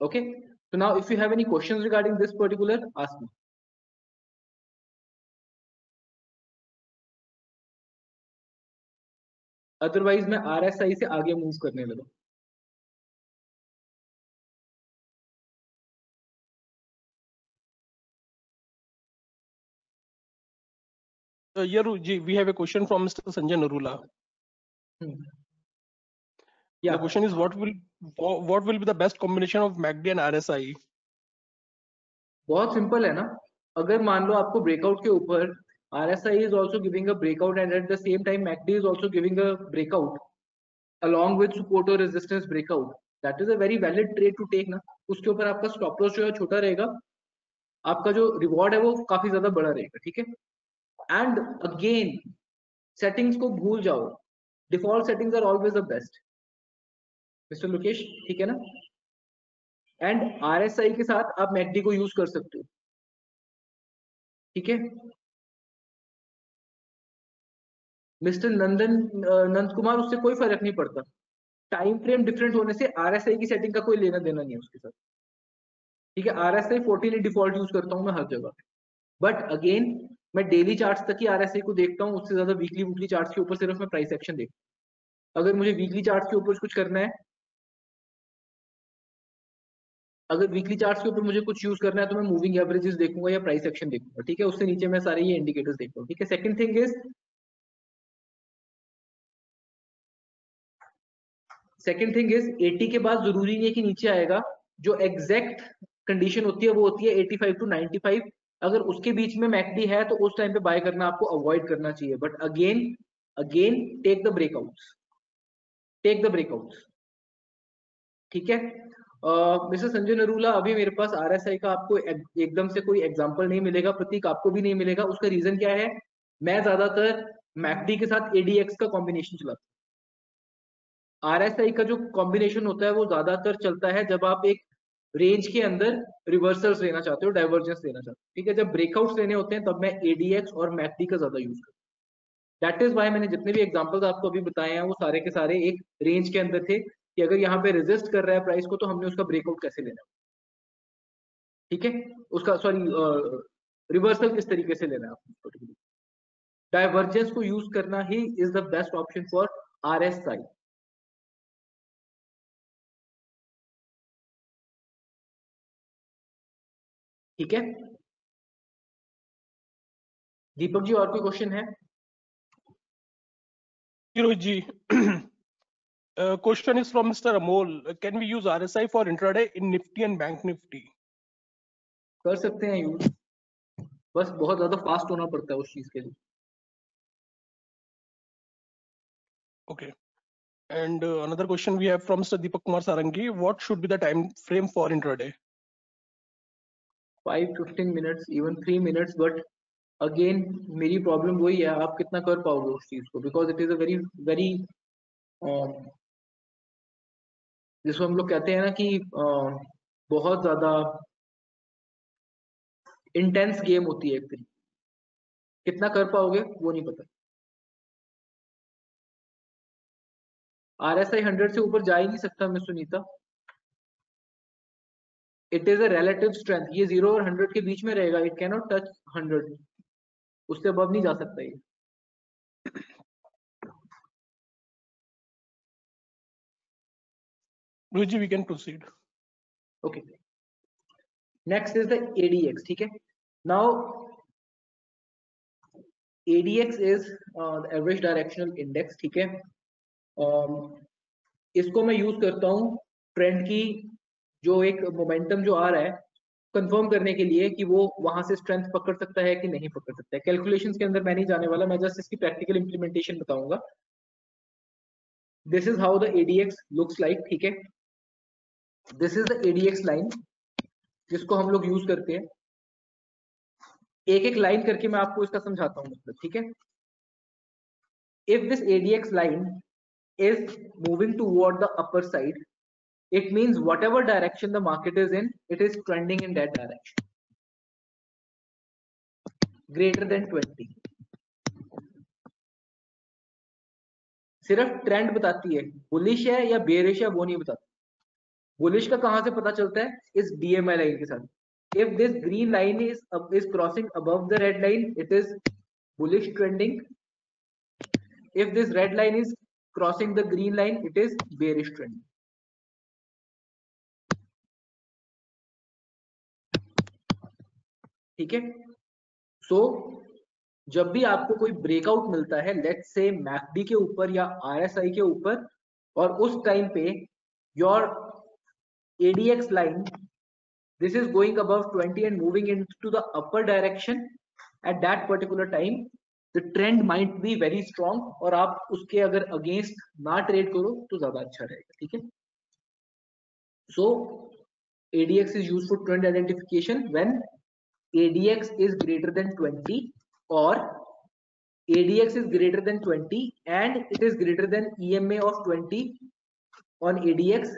Okay, so now if you have any questions regarding this particular, ask me. Otherwise मैं RSI से आगे मूव करने लगा. Yeah, we have a question from Mr. Sanjay Narula. Yeah. The question is what will be the best combination of MACD and RSI? बहुत सिंपल है ना. अगर मान लो आपको ब्रेकआउट के ऊपर RSI is also giving a breakout and at the same time MACD is also giving a breakout along with support or resistance breakout, that is a very valid trade to take ना. उसके ऊपर आपका स्टॉप लॉस जो है छोटा रहेगा, आपका जो रिवॉर्ड है वो काफी ज्यादा बड़ा रहेगा. ठीक है, एंड अगेन सेटिंग्स को भूल जाओ, default settings are always the best. Mister Lokesh, ठीक है ना. एंड RSI के साथ आप MACD को यूज कर सकते हो. ठीक है, मिस्टर नंद कुमार, उससे कोई फर्क नहीं पड़ता. टाइम फ्रेम डिफरेंट होने से RSI की सेटिंग का कोई लेना देना नहीं है उसके साथ. ठीक है, RSI 14 डिफॉल्ट यूज करता हूं मैं हर जगह पे. बट अगेन मैं डेली चार्ट्स तक ही RSI को देखता हूं, उससे ज्यादा वीकली चार्ट्स के ऊपर सिर्फ मैं प्राइस एक्शन देखता हूं. अगर मुझे वीकली चार्ट्स के ऊपर कुछ करना है, अगर वीकली चार्ट्स के ऊपर मुझे कुछ यूज करना है तो मैं मूविंग एवरेजेस देखूंगा या प्राइस एक्शन देखूंगा. ठीक है, उससे नीचे मैं सारे ये इंडिकेटर्स देखता हूँ. ठीक है, second thing is, second thing is 80 के बाद जरूरी नहीं है कि नीचे आएगा. जो एग्जैक्ट कंडीशन होती है वो होती है 85 टू 95. अगर उसके बीच में MACD है तो उस टाइम पे बाय करना आपको अवॉइड करना चाहिए. But again take the breakouts, take the breakouts. ठीक है, मिस्टर संजय नरूला, अभी मेरे पास RSI का आपको एकदम से कोई एग्जांपल नहीं मिलेगा, प्रतीक आपको भी नहीं मिलेगा. उसका रीजन क्या है, मैं ज्यादातर MACD के साथ ADX का कॉम्बिनेशन चलाता हूँ. RSI का जो कॉम्बिनेशन होता है वो ज्यादातर चलता है जब आप एक रेंज के अंदर रिवर्सल्स लेना चाहते हो, डाइवर्जेंस लेना चाहते हो. ठीक है, जब ब्रेकआउट्स लेने होते हैं तब मैं ADX और MACD का ज्यादा यूज करता हूँ. दैट इज वाई मैंने जितने भी एग्जांपल्स आपको अभी बताए हैं वो सारे के सारे एक रेंज के अंदर थे कि अगर यहाँ पे रेजिस्ट कर रहा है प्राइस को तो हमने उसका ब्रेकआउट कैसे लेना. ठीक है, उसका सॉरी रिवर्सल किस तरीके से लेना है. डाइवर्जेंस को यूज करना he is the best option for RSI. ठीक है, दीपक जी और कोई क्वेश्चन है? Ji, question is from Mr. Amol. Can we use RSI for intraday in Nifty and Bank Nifty? कर सकते हैं यूज, बस बहुत ज्यादा फास्ट होना पड़ता है उस चीज के लिए. Okay. And another question we have from Mr. Deepak Kumar Sarangi. What should be the time frame for intraday? 5-15 minutes, even 3 minutes. But again मेरी प्रॉब्लम वही है, आप कितना कर पाओगे उस चीज को, because it is a very very जिसको हम लोग कहते हैं ना कि बहुत ज्यादा इंटेंस गेम होती है एक तरीके. कितना कर पाओगे वो नहीं पता. RSI 100 से ऊपर जा ही नहीं सकता miss Sunita. It is a relative strength. ये 0 और 100 के बीच में रहेगा. इट कैन नॉट टच 100, उससे अब नहीं जा सकता ये. Ruji, we can proceed. Okay. Next is the ADX, ठीक है. Now ADX is average directional index, ठीक है. इसको मैं यूज करता हूँ ट्रेंड की जो एक मोमेंटम जो आ रहा है कंफर्म करने के लिए कि वो वहां से स्ट्रेंथ पकड़ सकता है कि नहीं पकड़ सकता है. कैलकुलेशंस के अंदर मैं नहीं जाने वाला, मैं जस्ट इसकी प्रैक्टिकल इंप्लीमेंटेशन बताऊंगा. This is how the ADX looks like, ठीक है. This is the ADX line जिसको हम लोग यूज करते हैं. एक एक लाइन करके मैं आपको इसका समझाता हूँ मतलब, ठीक है. If this ADX line is moving toward the upper side, it means whatever direction the market is in, it is trending in that direction greater than 20. सिर्फ ट्रेंड बताती है, बुलिश है या बेरिश है वो नहीं बताती. बुलिश का कहां से पता चलता है? इस DMI लाइन के साथ. if this green line is crossing above the red line, it is bullish trending. if this red line is crossing the green line, it is bearish trending. ठीक है. सो जब भी आपको कोई ब्रेकआउट मिलता है, लेट्स से मैकडी के ऊपर या RSI के ऊपर, और उस टाइम पे your ADX line, this is going above 20 and moving into the upper direction, at that particular time the trend might be very strong, और आप उसके अगर अगेंस्ट ना ट्रेड करो तो ज्यादा अच्छा रहेगा. ठीक है. So ADX is used for trend identification when ADX is greater than 20 or ADX is greater than 20 and it is greater than EMA of 20 on ADX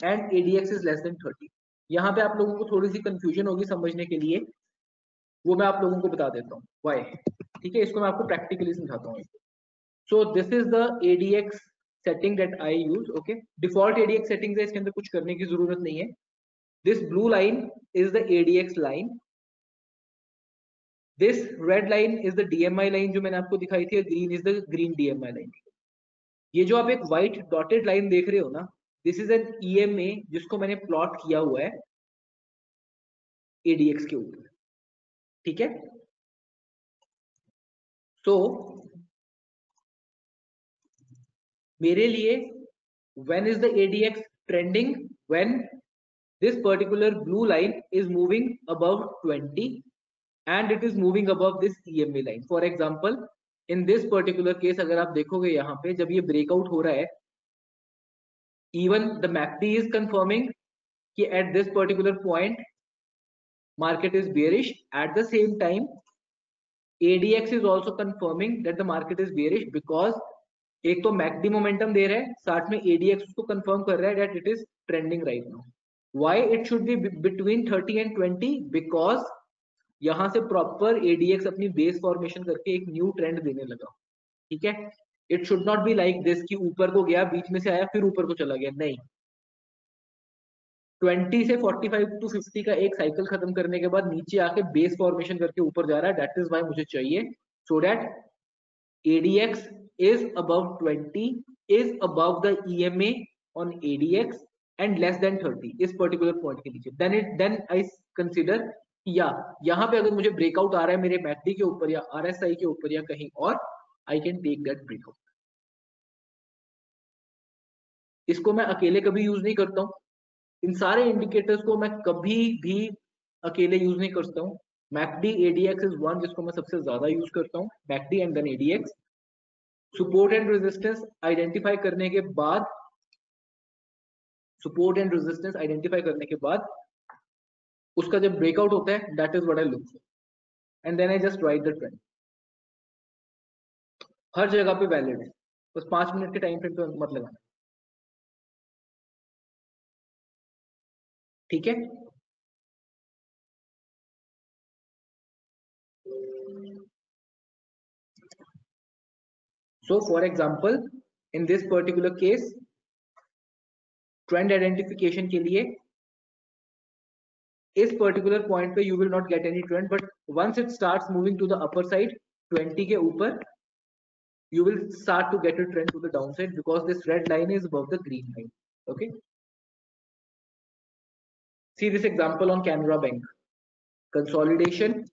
and ADX is less than 30. यहाँ पे आप लोगों को थोड़ी सी कंफ्यूजन होगी समझने के लिए, वो मैं आप लोगों को बता देता हूँ व्हाई. ठीक है. इसको मैं आपको प्रैक्टिकली समझाता हूँ. सो this is the ADX setting that I use. Okay. Default ADX setting है, इसके अंदर कुछ करने की जरूरत नहीं है. This blue line is the ADX line. This red line is the DMI line जो मैंने आपको दिखाई थी. Green is the green DMI line. ये जो आप एक व्हाइट डॉटेड लाइन देख रहे हो ना, दिस इज एन EMA जिसको मैंने प्लॉट किया हुआ है ADX के ऊपर. ठीक है. तो मेरे लिए when is the ADX trending? When this particular blue line is moving above 20 and it is moving above this EMA line. For example, in this particular case अगर आप देखोगे यहाँ पे जब ये breakout हो रहा है, even the MACD is confirming कि at this particular point market is bearish. At the same time ADX is also confirming that the market is bearish because एक तो MACD मोमेंटम दे रहा है, साथ में ADX उसको कंफर्म कर रहा है that it is trending right now. Why it should be between 30 and 20? Because यहाँ से प्रॉपर ADX अपनी बेस फॉर्मेशन करके एक न्यू ट्रेंड देने लगा. ठीक है. It should not be like this कि ऊपर को गया, बीच में से आया, फिर ऊपर को चला गया. नहीं. 20 से 45 to 50 का एक साइकिल खत्म करने के बाद नीचे आके बेस फॉर्मेशन करके ऊपर जा रहा है. दैट इज व्हाई मुझे चाहिए so that ADX is above 20, is above the EMA on ADX and less than 30 इस पर्टिकुलर पॉइंट के नीचे. then I consider या यहाँ पे अगर मुझे ब्रेकआउट आ रहा है मेरे MACD के ऊपर या RSI के ऊपर या कहीं और, I can take that breakout. इसको मैं अकेले कभी यूज नहीं करता हूँ. इन सारे इंडिकेटर्स को मैं कभी भी अकेले यूज नहीं करता हूँ. MACD ADX इज वन जिसको मैं सबसे ज्यादा यूज करता हूँ. MACD and then ADX. Support and resistance identify करने के बाद, सपोर्ट एंड रेजिस्टेंस आइडेंटिफाई करने के बाद उसका जब ब्रेकआउट होता है, that is what I look for and then I just ride the trend. हर जगह पे वैलिड है, बस 5 मिनट के टाइम फ्रेम पे मत लगाना. ठीक है. So for example, in this particular case, trend identification के लिए इस particular point पे you will not get any trend, but once it starts moving to the upper side 20 के ऊपर, you will start to get a trend to the downside because this red line is above the green line. Okay. See this example on Canara Bank. Consolidation,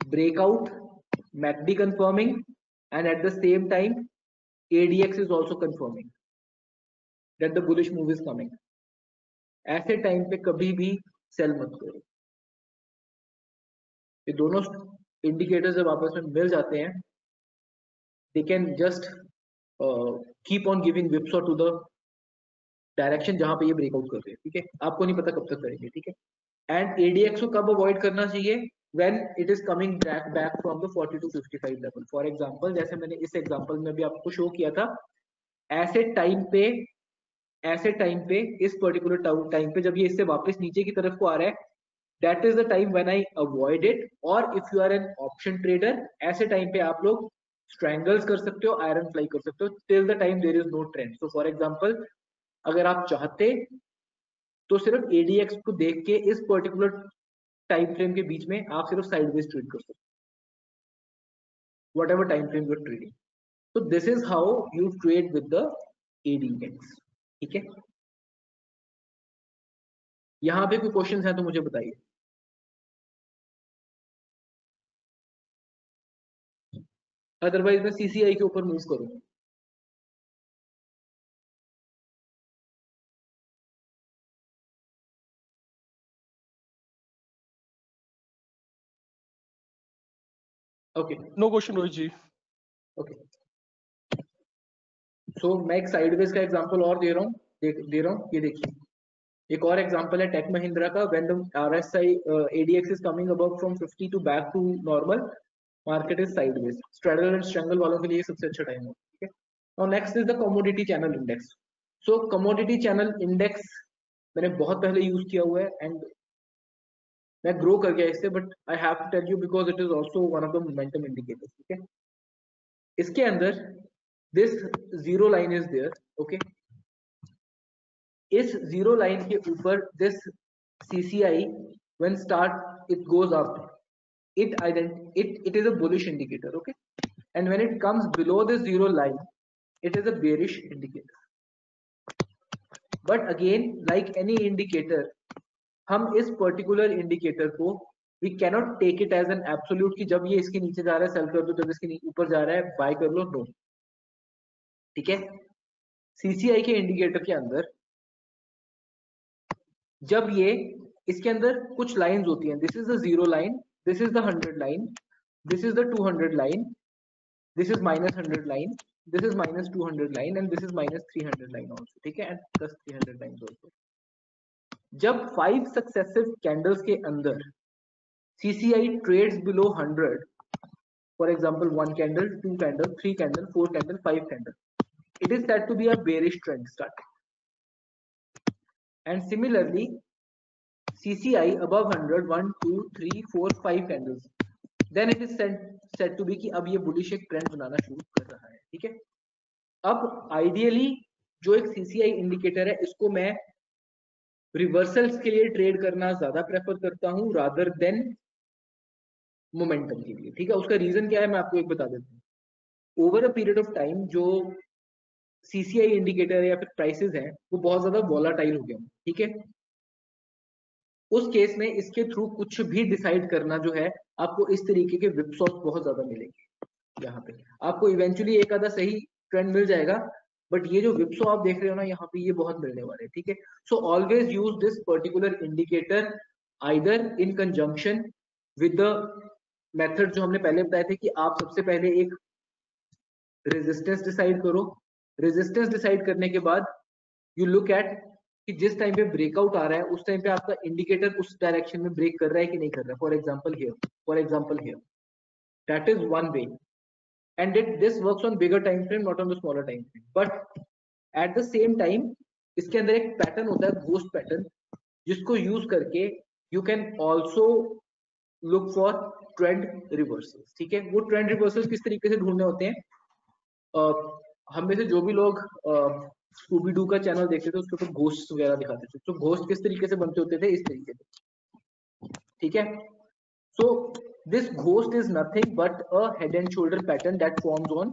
breakout, MACD confirming, and at the same time, ADX is also confirming that the bullish move is coming. ऐसे टाइम पे कभी भी सेल मत करो. ये दोनों इंडिकेटर्स जब आपस में मिल जाते हैं, they can just keep on giving whipsaw to the direction जहां पे ये ब्रेकआउट कर रहे हैं. ठीक है, आपको नहीं पता कब तक करेंगे. ठीक है, एंड एडीएक्स को कब अवॉइड करना चाहिए? When it is coming back from the 40 to 55 level. For example, जैसे मैंने इस एग्जांपल में भी आपको शो किया था, ऐसे टाइम पे इस पर्टिकुलर टाइम पे जब ये इससे वापस नीचे की तरफ को आ रहा है, that is the time when I avoid it. और if you are an option trader, ऐसे टाइम पे आप लोग स्ट्रैंगल्स कर सकते हो, आयरन फ्लाई कर सकते हो till the time there is no trend. So for example, अगर आप चाहते तो सिर्फ एडीएक्स को देख के इस पर्टिकुलर टाइम फ्रेम के बीच में आप सिर्फ साइडवेज ट्रेड कर सकते हो, whatever time frame you are trading. So this is how you trade with the ADX. ठीक है, यहां पे कोई क्वेश्चंस हैं तो मुझे बताइए. अदरवाइज मैं CCI के ऊपर मूव करूंगा. ओके, नो क्वेश्चन रोहित जी. ओके, सो मैं एक साइडवेज का एग्जांपल और दे रहा हूं. ये देखिए, एक और एग्जांपल है टेक महिंद्रा का. When the RSI ADX is coming above from 50 to back to normal, market is sideways. Straddle and strangle वालों के लिए सबसे अच्छा टाइम है. ठीक है, now next is the commodity channel index. So commodity channel index मैंने बहुत पहले यूज किया हुआ है एंड मैं ग्रो कर गया इससे, but I have to tell you because it is also one of the momentum indicators. ठीक है, इसके अंदर this zero line is there. Okay, इस जीरो लाइन के ऊपर this CCI when start it goes up, it is a bullish indicator. Okay, and when it comes below the zero line, it is a bearish indicator. But again, like any indicator, हम इस पर्टिकुलर इंडिकेटर को we cannot take it as an absolute कि जब ये इसके नीचे जा रहा है सेल कर दो, जब इसके ऊपर जा रहा है बाय कर लो. नो. ठीक है, CCI के इंडिकेटर के अंदर जब ये इसके अंदर कुछ लाइंस होती हैं, this is the zero line, this is the 100 line, this is the 200 line, this is -100 line, this is -200 line and this is -300 line also. ठीक है, एंड प्लस 300 लाइंस आल्सो. जब 5 सक्सेसिव कैंडल्स के अंदर CCI trades below 100, for example 1 candle, 2 candle, 3 candle, 4 candle, 5 candle, it is said to be a bearish trend starting. And similarly, CCI above 100, 1, 2, 3, 4, 5 candles, then it is said to be कि अब ये bullish एक trend बनाना शुरू कर रहा है. ठीक है, अब ideally जो एक CCI इंडिकेटर है, इसको मैं रिवर्सल्स के लिए ट्रेड करना ज्यादा प्रेफर करता हूं रादर देन मोमेंटम के लिए. ठीक है, उसका रीजन क्या है मैं आपको एक बता देता हूँ. Over a period of time जो CCI इंडिकेटर या फिर प्राइसेस हैं वो बहुत ज्यादा वोलाटाइल हो गए. ठीक है, उस केस में इसके थ्रू कुछ भी डिसाइड करना जो है, आपको इस तरीके के विपसॉस बहुत ज्यादा मिलेंगे. यहाँ पे आपको इवेंचुअली एक आधा सही ट्रेंड मिल जाएगा, बट ये जो विपसो आप देख रहे हो ना यहाँ पे, ये बहुत मिलने वाले हैं. ठीक है, so always use this particular indicator either in conjunction with the method जो हमने पहले बताए थे कि आप सबसे पहले एक रेजिस्टेंस डिसाइड करो. रेजिस्टेंस डिसाइड करने के बाद यू लुक एट कि जिस टाइम पे ब्रेकआउट आ रहा है उस टाइम पे आपका इंडिकेटर उस डायरेक्शन में ब्रेक कर रहा है कि नहीं कर रहा है. For example here, that is one way, and this works on bigger time frame, not on the smaller time frame. But at the same time, इसके अंदर एक पैटर्न होता है घोस्ट पैटर्न, जिसको यूज करके you can also look for trend reversals. ठीक है, वो ट्रेंड रिवर्सल्स किस तरीके से ढूंढने होते हैं? हम में से जो भी लोग स्कूबी डू का चैनल देखते थे उसके ऊपर घोस्ट वगैरह दिखाते थे, तो घोस्ट किस तरीके से बनते होते थे? इस तरीके से. ठीक है, so this ghost is nothing but a head and shoulder pattern that forms on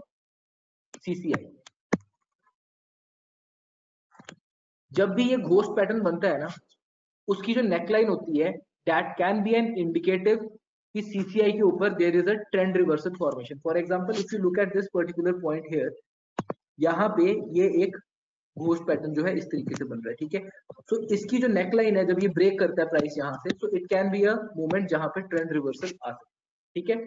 CCI. जब भी ये घोस्ट पैटर्न बनता है ना, उसकी जो नेकलाइन होती है that can be an indicative कि सीसीआई के ऊपर there is a trend reversal formation. For example if you look at this particular point here, यहाँ पे ये एक घोस्ट पैटर्न जो है इस तरीके से बन रहा है, ठीक है. सो इसकी जो नेकलाइन है जब ये ब्रेक करता है प्राइस यहाँ से, so it can be a moment जहां पे ट्रेंड रिवर्सल आ सकता है, ठीक है.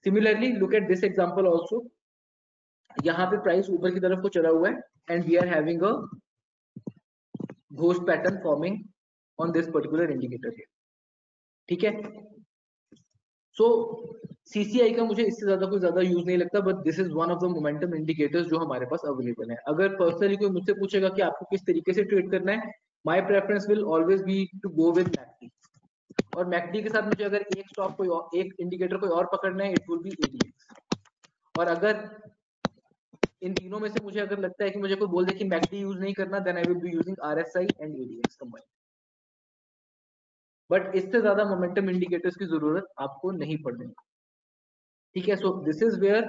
Similarly look at this example also, यहाँ पे प्राइस ऊपर की तरफ को चला हुआ है and we are having a ghost pattern forming on this particular indicator here, ठीक है. सो सीसीआई का मुझे इससे ज्यादा कोई ज्यादा यूज नहीं लगता, but this is one of the momentum indicators जो हमारे पास अवेलेबल है. अगर पर्सनली कोई मुझसे पूछेगा कि आपको किस तरीके से ट्रेड करना है, my preference will always be to go with MACD. और मैकडी के साथ मुझे अगर एक स्टॉक कोई और, एक इंडिकेटर कोई और पकड़ना है, इट विल बी एडीएक्स. और अगर इन तीनों में से मुझे अगर लगता है कि मुझे कोई बोल दे कि मैकडी यूज नहीं करना, then I will be using RSI and ADX combined. But इससे ज्यादा मोमेंटम इंडिकेटर्स की जरूरत आपको नहीं पड़ने, ठीक है. So this is where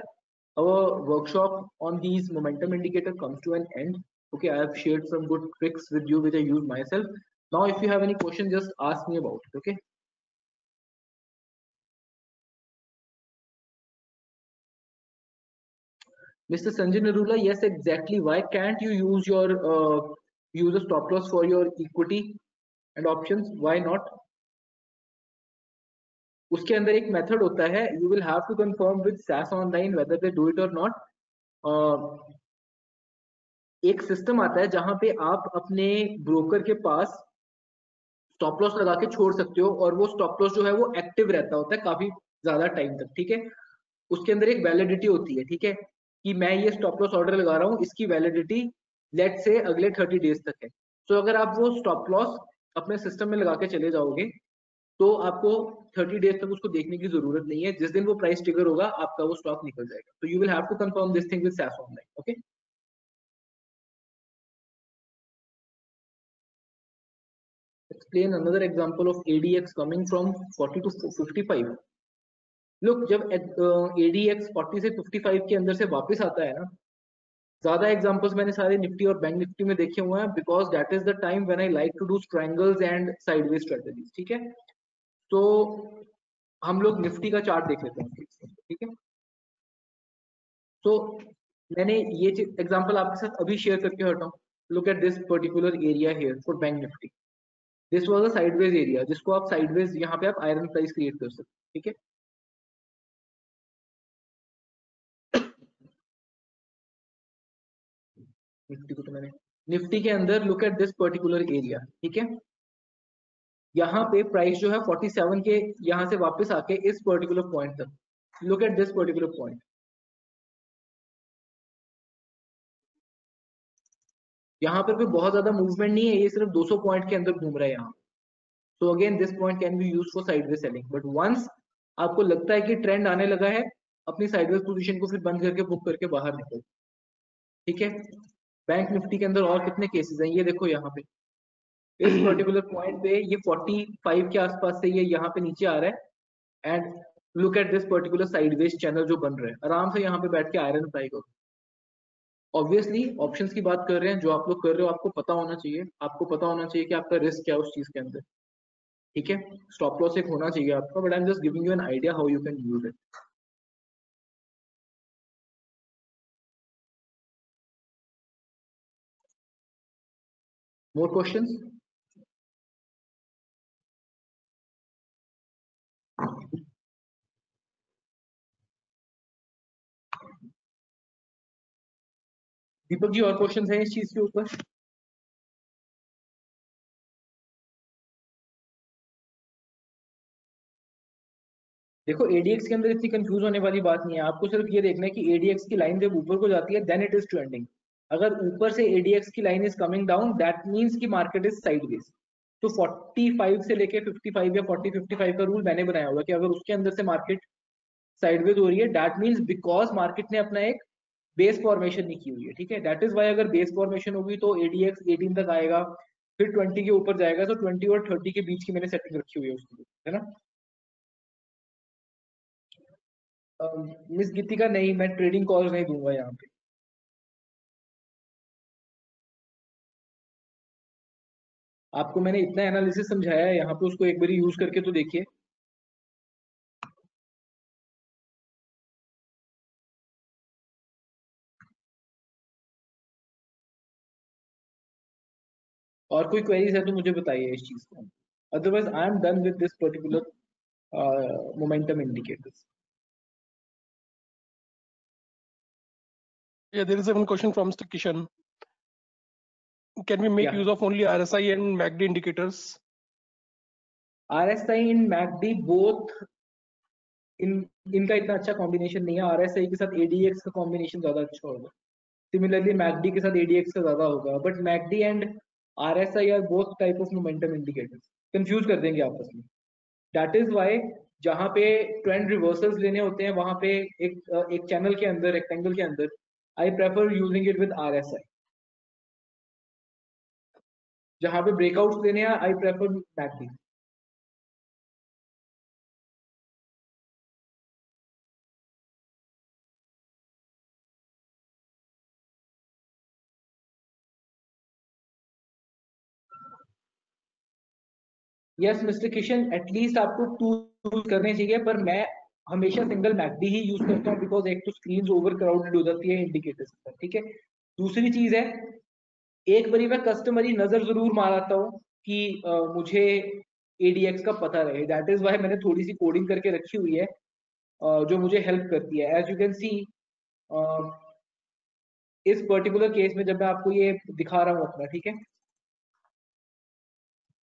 our workshop on these momentum indicator comes to an end. Okay, I have shared some good tricks with you which I use myself. Now if you have any question, just ask me about it. Okay, Mr. Sanjay Narula, yes exactly, why can't you use your use a stop loss for your equity and options? Why not? उसके अंदर एक मेथड होता है, you will have to confirm with SAS online whether they do it or not. एक सिस्टम आता है जहां पे आप अपने ब्रोकर के पास स्टॉप लॉस लगा के छोड़ सकते हो, और वो स्टॉप लॉस जो है वो एक्टिव रहता होता है काफी ज्यादा टाइम तक, ठीक है. उसके अंदर एक वैलिडिटी होती है, ठीक है, कि मैं ये स्टॉप लॉस ऑर्डर लगा रहा हूँ, इसकी वैलिडिटी लेट से अगले 30 डेज तक है. तो अगर आप वो स्टॉप लॉस अपने सिस्टम में लगा के चले जाओगे तो आपको 30 डेज तक उसको देखने की जरूरत नहीं है. जिस दिन वो प्राइस ट्रिगर होगा आपका वो स्टॉक निकल जाएगा. तो you will have to confirm this thing with SAS online. Okay, explain another example of ADX coming from 40 to 55. Look, जब ADX 40 से 55 के अंदर से वापस आता है ना, ज्यादा एग्जांपल्स मैंने सारे निफ्टी और बैंक निफ्टी में देखे हुए हैं, because that is the time when I like to do triangles and sideways strategies, ठीक है. तो हम लोग निफ्टी का चार्ट देख लेते हैं, ठीक है. तो मैंने ये एग्जांपल आपके साथ अभी शेयर करके हटा हूँ. Look at this particular area here for bank Nifty. This was a sideways area जिसको आप साइडवेज, यहाँ पे आप आयरन प्राइस क्रिएट कर सकते हैं, ठीक है. निफ्टी को तो मैंने, निफ्टी के अंदर look at this particular area, ठीक है. यहाँ पे प्राइस जो है 47 के यहाँ से वापस आके इस पर्टिकुलर पॉइंट तक, look at this particular point, यहाँ पर कोई बहुत ज्यादा मूवमेंट नहीं है, ये सिर्फ 200 पॉइंट के अंदर घूम रहा है यहाँ. So again this point can be used for sideways selling. But once आपको लगता है कि ट्रेंड आने लगा है, अपनी साइडवेज पोजीशन को फिर बंद करके बुक करके बाहर निकल, ठीक है. बैंक निफ्टी के अंदर और कितने केसेस हैं ये देखो. यहाँ पे इस पर्टिकुलर पॉइंट पे ये 45 के आसपास से ये यहाँ पे नीचे आ रहा है, and look at this particular sideways channel जो बन रहा है. आराम से यहाँ पे बैठ के आयरन फ्लाई करो. ऑब्वियसली ऑप्शंस की बात कर रहे हैं, जो आप लोग कर रहे हो आपको पता होना चाहिए, आपको पता होना चाहिए कि आपका रिस्क क्या है उस चीज के अंदर, ठीक है. स्टॉप लॉस एक होना चाहिए आपका, but I am just giving you an idea how you can use it. More questions? Deepak ji और क्वेश्चंस हैं इस चीज के ऊपर? देखो एडीएक्स के अंदर इतनी कंफ्यूज होने वाली बात नहीं है, आपको सिर्फ ये देखना है कि एडीएक्स की लाइन जब ऊपर को जाती है देन इट इज ट्रेंडिंग. अगर ऊपर से एडीएक्स की line is coming down, that means कि मार्केट इज साइडवेज. तो 45 से लेके 55 या 40-55 का रूल मैंने बनाया हुआ कि अगर उसके अंदर से मार्केट साइडवेज हो रही है, दैट मींस बिकॉज मार्केट ने अपना एक बेस फॉर्मेशन नहीं की हुई है, ठीक है. दैट इज वाई अगर बेस फॉर्मेशन होगी तो एडीएक्स 18 तक आएगा, फिर 20 के ऊपर जाएगा. तो 20 और 30 के बीच की मैंने सेटिंग रखी हुई है उसकी, है ना. मिस गीतिका नहीं, मैं ट्रेडिंग कॉल नहीं दूंगा यहाँ पे. आपको मैंने इतना एनालिसिस समझाया है, यहाँ पे उसको एक बार यूज करके तो देखिए। और कोई क्वेरीज है तो मुझे बताइए इस चीज को, otherwise I am done with this particular momentum indicators. Yeah, there is one question from Mr. Kishan. Can we make use of only RSI and MACD indicators? RSI in MACD both इनका इतना अच्छा कॉम्बिनेशन नहीं है। RSI के साथ ADX का कॉम्बिनेशन ज्यादा अच्छा होगा, सिमिलरली MACD के साथ ADX का ज्यादा होगा, but MACD and RSI are both type of momentum indicators, confuse कर देंगे आपस में। दैट इज वाई जहां पे ट्रेंड रिवर्सल्स लेने होते हैं वहां पे एक चैनल के अंदर, रेक्टेंगल के अंदर, I prefer using it with RSI। जहां पे ब्रेकआउट्स लेने हैं I prefer MACD। Yes mister Kishan, at least आपको टू यूज करने चाहिए, पर मैं हमेशा सिंगल मैकडी ही यूज करता हूँ, बिकॉज एक तो स्क्रीन ओवर क्राउडेड हो जाती है इंडिकेटर्स पर, ठीक है। दूसरी चीज है, एक बारी मैं कस्टमरी नजर जरूर मारता हूँ कि मुझे एडीएक्स का पता रहे। दैट इज वाई मैंने थोड़ी सी कोडिंग करके रखी हुई है जो मुझे हेल्प करती है। एज यू कैन सी इस पर्टिकुलर केस में जब मैं आपको ये दिखा रहा हूँ अपना, ठीक है,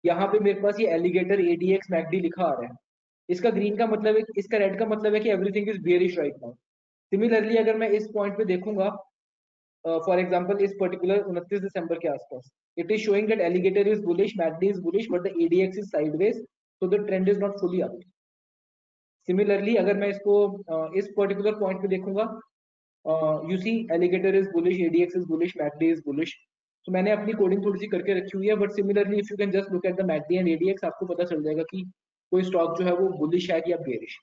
यहाँ पे मेरे पास ये एलिगेटर एडीएक्स मैकडी लिखा आ रहा है। इसका ग्रीन का मतलब है, इसका रेड का मतलब है कि everything is bearish right now. Similarly अगर मैं इस पॉइंट पे देखूंगा, फॉर एग्जांपल इस पर्टिकुलर 29 दिसंबर के आसपास, it is showing that alligator is bullish, MACD is bullish, but the ADX is sideways, so the trend is not fully up. Similarly अगर मैं इसको इस पर्टिकुलर पॉइंट पे देखूंगा, you see alligator is bullish, ADX is bullish, MACD is bullish. तो मैंने अपनी कोडिंग थोड़ी सी करके रखी हुई है, but similarly if you can just look at the McD and ADX, आपको पता चल जाएगा कि कोई स्टॉक जो है वो बुलिश है या bearish.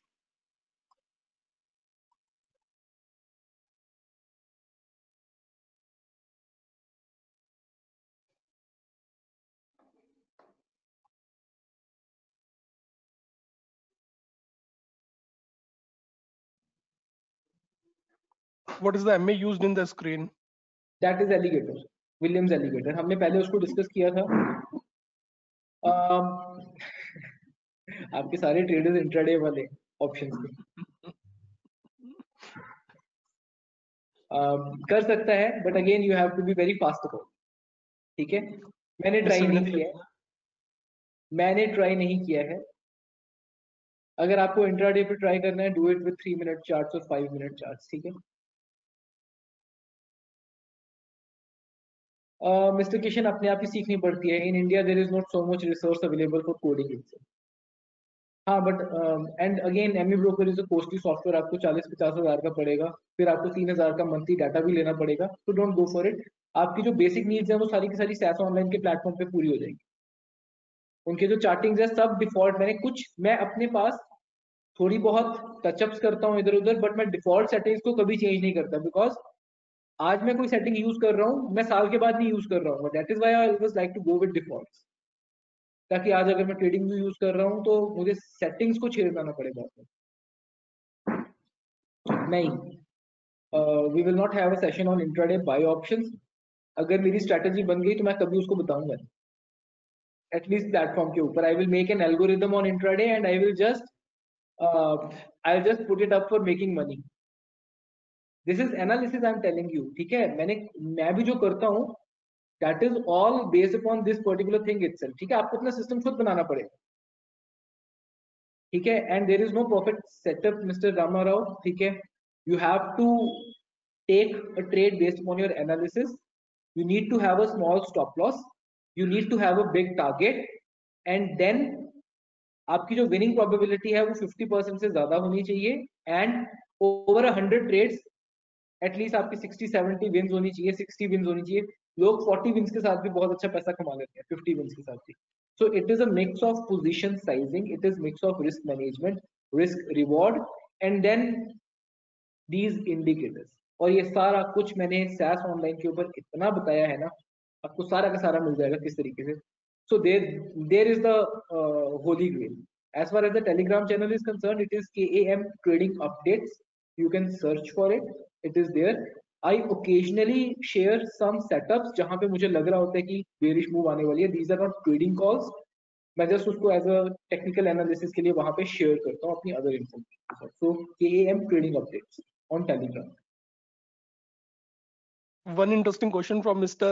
What is the MA used in the screen? That is alligator, Williams alligator, हमने पहले उसको डिस्कस किया था। आपके सारे ट्रेडर्स इंट्राडे वाले ऑप्शंस के कर सकता है, but again you have to be very fast about, ठीक है। मैंने ट्राई नहीं किया है, मैंने ट्राई नहीं किया है। अगर आपको इंट्राडे पे ट्राई करना है, do it with 3 minute charts और 5 मिनट चार्ट्स, ठीक है। मिस्टर किशन, अपने आप ही सीखनी पड़ती है। In India there is not so much resource available for coding itself. हाँ, but and again AmiBroker is a costly software, आपको 40-50 हज़ार का पड़ेगा, फिर आपको 3,000 का मंथली डाटा भी लेना पड़ेगा, तो डोंट गो फॉर इट। आपकी जो बेसिक नीड्स है वो सारी की सारी सैस ऑनलाइन के प्लेटफॉर्म पे पूरी हो जाएगी। उनके जो चार्टिंग्स है सब डिफॉल्ट, मैंने कुछ, मैं अपने पास थोड़ी बहुत टचअप्स करता हूँ इधर उधर, बट मैं डिफॉल्ट सेटिंग्स को कभी चेंज नहीं करता, बिकॉज आज मैं कोई सेटिंग यूज कर रहा हूँ, मैं साल के बाद नहीं यूज कर रहा हूँ। That is why I always like to go with defaults, ताकि आज अगर मैं ट्रेडिंग भी यूज कर रहा हूँ तो मुझे सेटिंग्स को छेड़ना ना पड़े बाद में। नहीं, we will not have a session on intraday by options. अगर मेरी स्ट्रेटजी बन गई तो मैं कभी उसको बताऊंगा एटलीस्ट प्लेटफॉर्म के ऊपर। I will make an algorithm on intraday and I just put it up for making money. This is analysis I am telling you, ठीक है। मैं भी जो करता हूँ that is all based upon this particular thing itself, ठीक है। आपको अपना सिस्टम खुद बनाना पड़ेगा, ठीक है। And there is no perfect setup mister Rama Rao, ठीक है। You have to take a trade based upon your analysis. You need to have a small stop loss, you need to have a big target, and then आपकी जो विनिंग प्रोबेबिलिटी है वो 50% से ज्यादा होनी चाहिए, एंड ओवर 100 ट्रेड्स एटलीस्ट आपकी 60-70 विन्स होनी चाहिए, 60 विन्स होनी चाहिए। लोग 40 विन्स के साथ भी बहुत अच्छा पैसा कमा लेते हैं, 50 विन्स के साथ भी। So it is a mix of position sizing, it is mix of risk management, risk reward, and then these indicators. और ये सारा कुछ मैंने सैस ऑनलाइन के ऊपर इतना बताया है ना, आपको सारा का सारा मिल जाएगा किस तरीके से। So there is the holy grail. As far as the Telegram channel is concerned, it is KAM Trading Updates. You can search for it. It is there. I occasionally share some setups जहाँ पे मुझे लग रहा होता है कि bearish move आने वाली है. These are not trading calls. मैं जस्ट उसको एज अ टेक्निकल एनालिसिस के लिए वहां पे शेयर करता हूँ अपनी other information. So KAM trading updates on Telegram. One interesting question from Mr.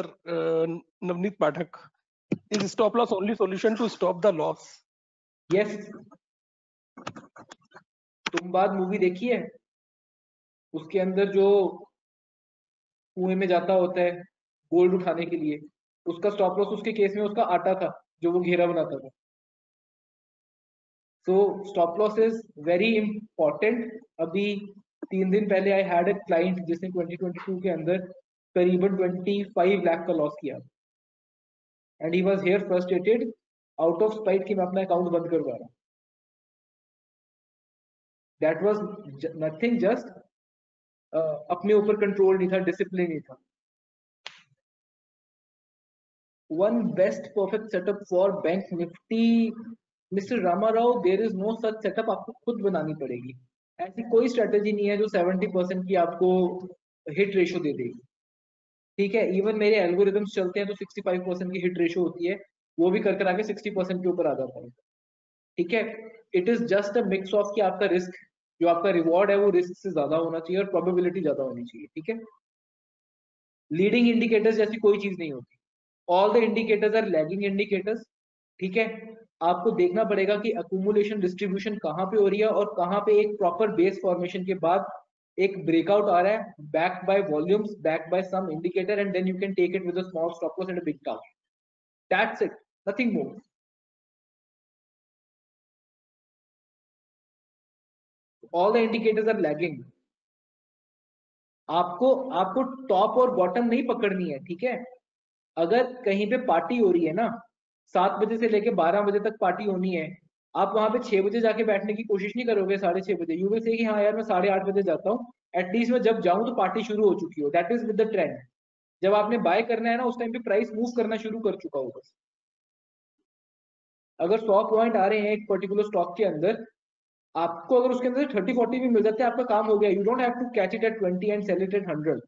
Navneet Pathak. Is stop loss only solution to stop the loss? Yes. तुम बाद मूवी देखी है? उसके अंदर जो कुएं में जाता होता है गोल्ड उठाने के लिए, उसका स्टॉप लॉस उसके केस में उसका आटा था जो वो घेरा बनाता था. So stop loss is very important. अभी 3 दिन पहले आई हैड अ क्लाइंट जिसने 2022 के अंदर करीबन 25 लाख का लॉस किया, and he was here frustrated out of spite कि मैं अपना अकाउंट बंद करवा रहा हूं. दैट वाज नथिंग, जस्ट अपने ऊपर कंट्रोल नहीं था, डिसिप्लिन नहीं था. One best perfect setup for bank Nifty, mister Rama Rao, there is no such setup. आपको खुद बनानी पड़ेगी. ऐसी कोई स्ट्रेटेजी नहीं है जो 70% की आपको हिट रेशो दे देगी. ठीक है, इवन मेरे एल्गोरिथम्स चलते हैं तो 65% की हिट रेशो होती है, वो भी कर आके 60% के ऊपर आ जाता है. ठीक है, it is just a mix of कि आपका रिस्क, जो आपका रिवॉर्ड है वो रिस्क से ज्यादा होना चाहिए और प्रोबेबिलिटी ज्यादा होनी चाहिए. ठीक है, लीडिंग इंडिकेटर्स जैसी कोई चीज नहीं होती. All the indicators are lagging indicators. ठीक है, आपको देखना पड़ेगा कि अकुमुलेशन डिस्ट्रीब्यूशन कहाँ पे हो रही है और कहाँ पे एक प्रॉपर बेस फॉर्मेशन के बाद एक ब्रेकआउट आ रहा है, backed by volumes, backed by some indicator, and then you can take it with a small stop loss and a big target. That's it, nothing more. All the indicators are lagging. आपको टॉप और बॉटम नहीं पकड़नी है. ठीक है, अगर कहीं पे पार्टी हो रही है ना, 7 बजे से लेके 12 बजे तक पार्टी होनी है, आप वहां पे 6 बजे जाके बैठने की कोशिश नहीं करोगे 6:30 बजे. यू विल से कि हाँ यार मैं 8:30 बजे जाता हूँ, एटलीस्ट मैं जब जाऊं तो पार्टी शुरू हो चुकी हो. That is with the trend. जब आपने बाय करना है ना, उस टाइम पे प्राइस मूव करना शुरू कर चुका होगा. अगर 100 पॉइंट आ रहे हैं एक पर्टिकुलर स्टॉक के अंदर, आपको अगर उसके अंदर 30-40 भी मिल जाते हैं, आपका काम हो गया. You don't have to catch it at 20 and sell it at 100.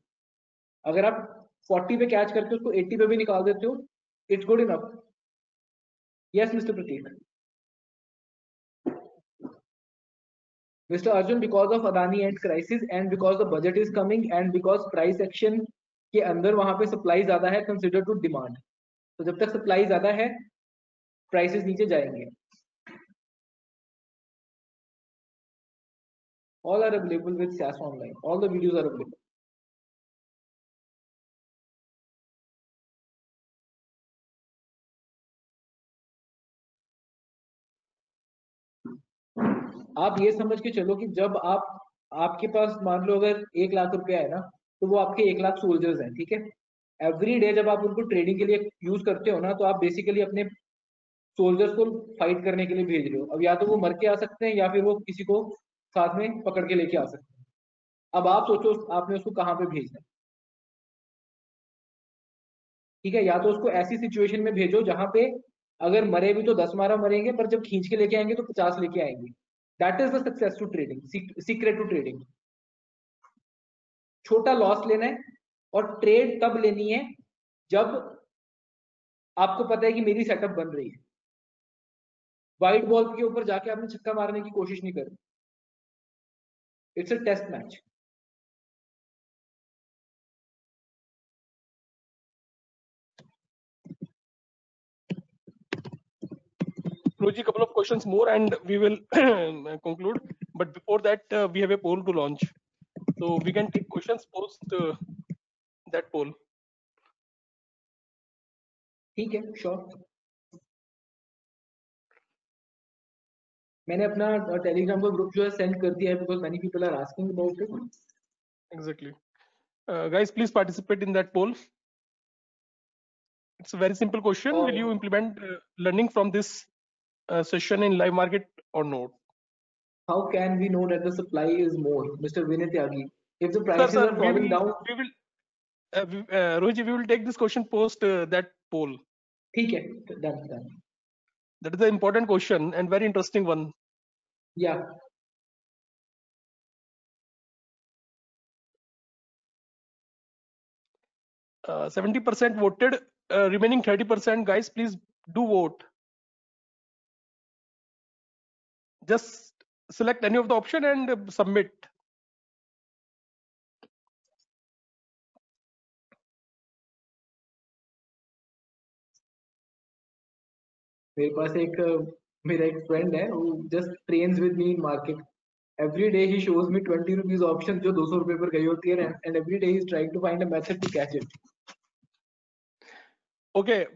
अगर आप 40 पे कैच करके उसको 80 पे भी निकाल देते हो, it's good enough. Yes mister Prateek. Mr. Arjun, because of Adani and crisis and because the budget is coming and because price action के अंदर वहां पे सप्लाई ज्यादा है कंसिडर टू डिमांड. तो जब तक सप्लाई ज्यादा है प्राइसेस नीचे जाएंगे. All are available with SAS Online. All the videos are available. आप ये समझ के चलो कि जब आपके पास मान लो अगर 1 लाख रुपया है ना, तो वो आपके 1 लाख सोल्जर्स हैं. ठीक है, एवरी डे जब आप उनको ट्रेडिंग के लिए यूज करते हो ना, तो आप बेसिकली अपने सोल्जर्स को फाइट करने के लिए भेज रहे हो. अब या तो वो मर के आ सकते हैं या फिर वो किसी को साथ में पकड़ के लेके आ सकते हैं. अब आप सोचो आपने उसको कहाँ पे भेजना है. ठीक है, या तो उसको ऐसी सिचुएशन में भेजो जहां पे अगर मरे भी तो 10 मारा मरेंगे, पर जब खींच के लेके आएंगे तो 50 लेके आएंगे. That is the success to trading, secret to trading. छोटा लॉस लेना है और ट्रेड तब लेनी है जब आपको पता है कि मेरी सेटअप बन रही है. वाइट बॉल के ऊपर जाके आपने छक्का मारने की कोशिश नहीं करनी. It's a test match. Roji, couple of questions more and we will conclude. But before that, we have a poll to launch. So we can take questions post that poll. ठीक है, श्योर. मैंने अपना टेलीग्राम का ग्रुप जो है सेंड कर दिया है because many people are asking about it. Exactly. Guys, please participate in that poll. It's a very simple question. Will you implement learning from this session in live market or not? How can we know that the supply is more, Mr. Vinay Tyagi? If the prices are falling down, Roji, we will take this question post that poll. ठीक है, done. That is the important question and very interesting one. Yeah. Uh, 70% voted, remaining 30%, guys, please do vote. Just select any of the option and submit. मेरा एक फ्रेंड है, who just trains with me in market. Every day he shows me 20 rupees option जो 200 रुपए पर गई होती है, and every day he's trying to find a method to catch it. Okay,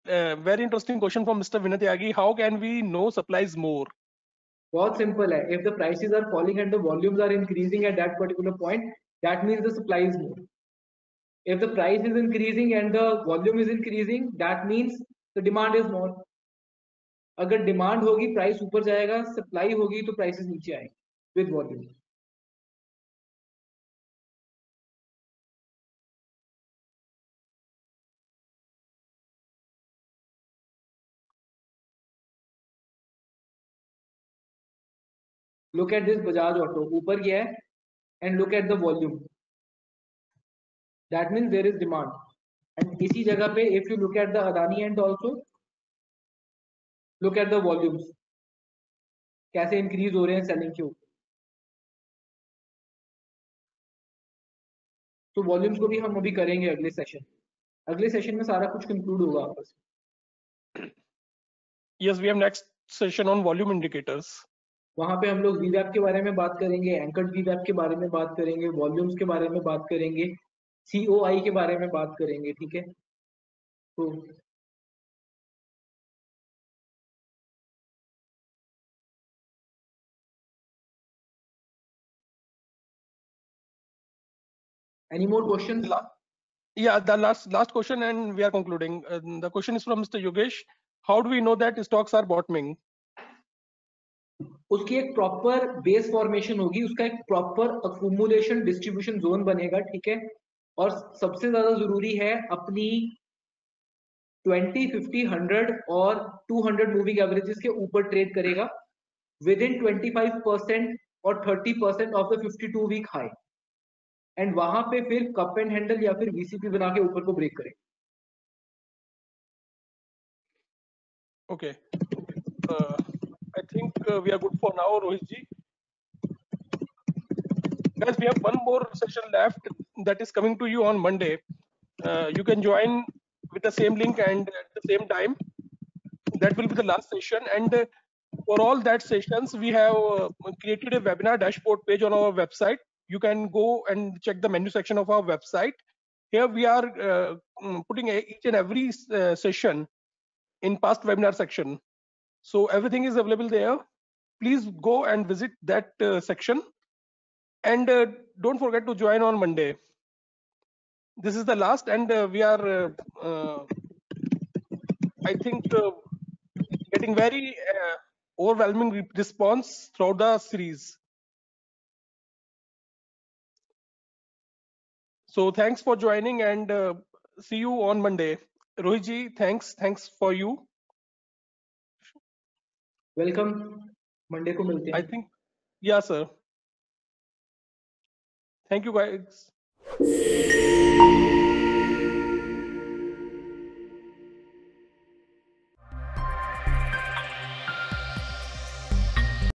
very interesting question from Mr. Vinay Tyagi. How can we know supply is more? बहुत simple है. If the prices are falling and the volumes are increasing at that particular point, that means the supply is more. If the price is increasing and the volume is increasing, that means the demand is more. अगर डिमांड होगी प्राइस ऊपर जाएगा, सप्लाई होगी तो प्राइसेस नीचे आएंगे with volume. Look at this Bajaj Auto, ऊपर गया है, and look at the volume. That means there is demand. And इसी जगह पे if you look at the Adani end also, look at the volumes. कैसे इंक्रीज हो रहे हैं सेलिंग के ऊपर. तो वॉल्यूम्स को भी हम अभी करेंगे अगले सेशन में सारा कुछ कंक्लूड होगा आपस. Yes, we have next session on volume indicators. वहां पे हम लोग VWAP के बारे में बात करेंगे, एंकर्ड VWAP के बारे में बात करेंगे, वॉल्यूम्स के बारे में बात करेंगे, COI के बारे में बात करेंगे. ठीक है, तो any more questions? Yeah, the last question and we are concluding. The question is from Mr. Yogesh. How do we know that stocks are bottoming? उसकी एक प्रॉपर बेस फॉर्मेशन होगी, उसका एक प्रॉपर अक्यूमुलेशन डिस्ट्रीब्यूशन जोन बनेगा. ठीक है, और सबसे ज्यादा जरूरी है अपनी 20, 50, 100 और 200 मूविंग एवरेजेस के ऊपर ट्रेड करेगा विद इन 25% और 30% off the 52 week high, and वहां पे फिर कप एंड हैंडल या फिर VCP बना के ऊपर को ब्रेक करेगा. Okay. I think we are good for now, Rohit ji. Guys, we have one more session left that is coming to you on Monday. You can join with the same link and at the same time. That will be the last session. And for all that sessions, we have created a webinar dashboard page on our website. You can go and check the menu section of our website. Here we are putting each and every session in past webinar section. So everything is available there. Please go and visit that section. And don't forget to join on Monday. This is the last, and we are, I think, getting very overwhelming response throughout the series. So thanks for joining, and see you on Monday. Rohit ji, thanks for you. Welcome. Monday को मिलते हैं. I think, yeah, sir. Thank you, guys.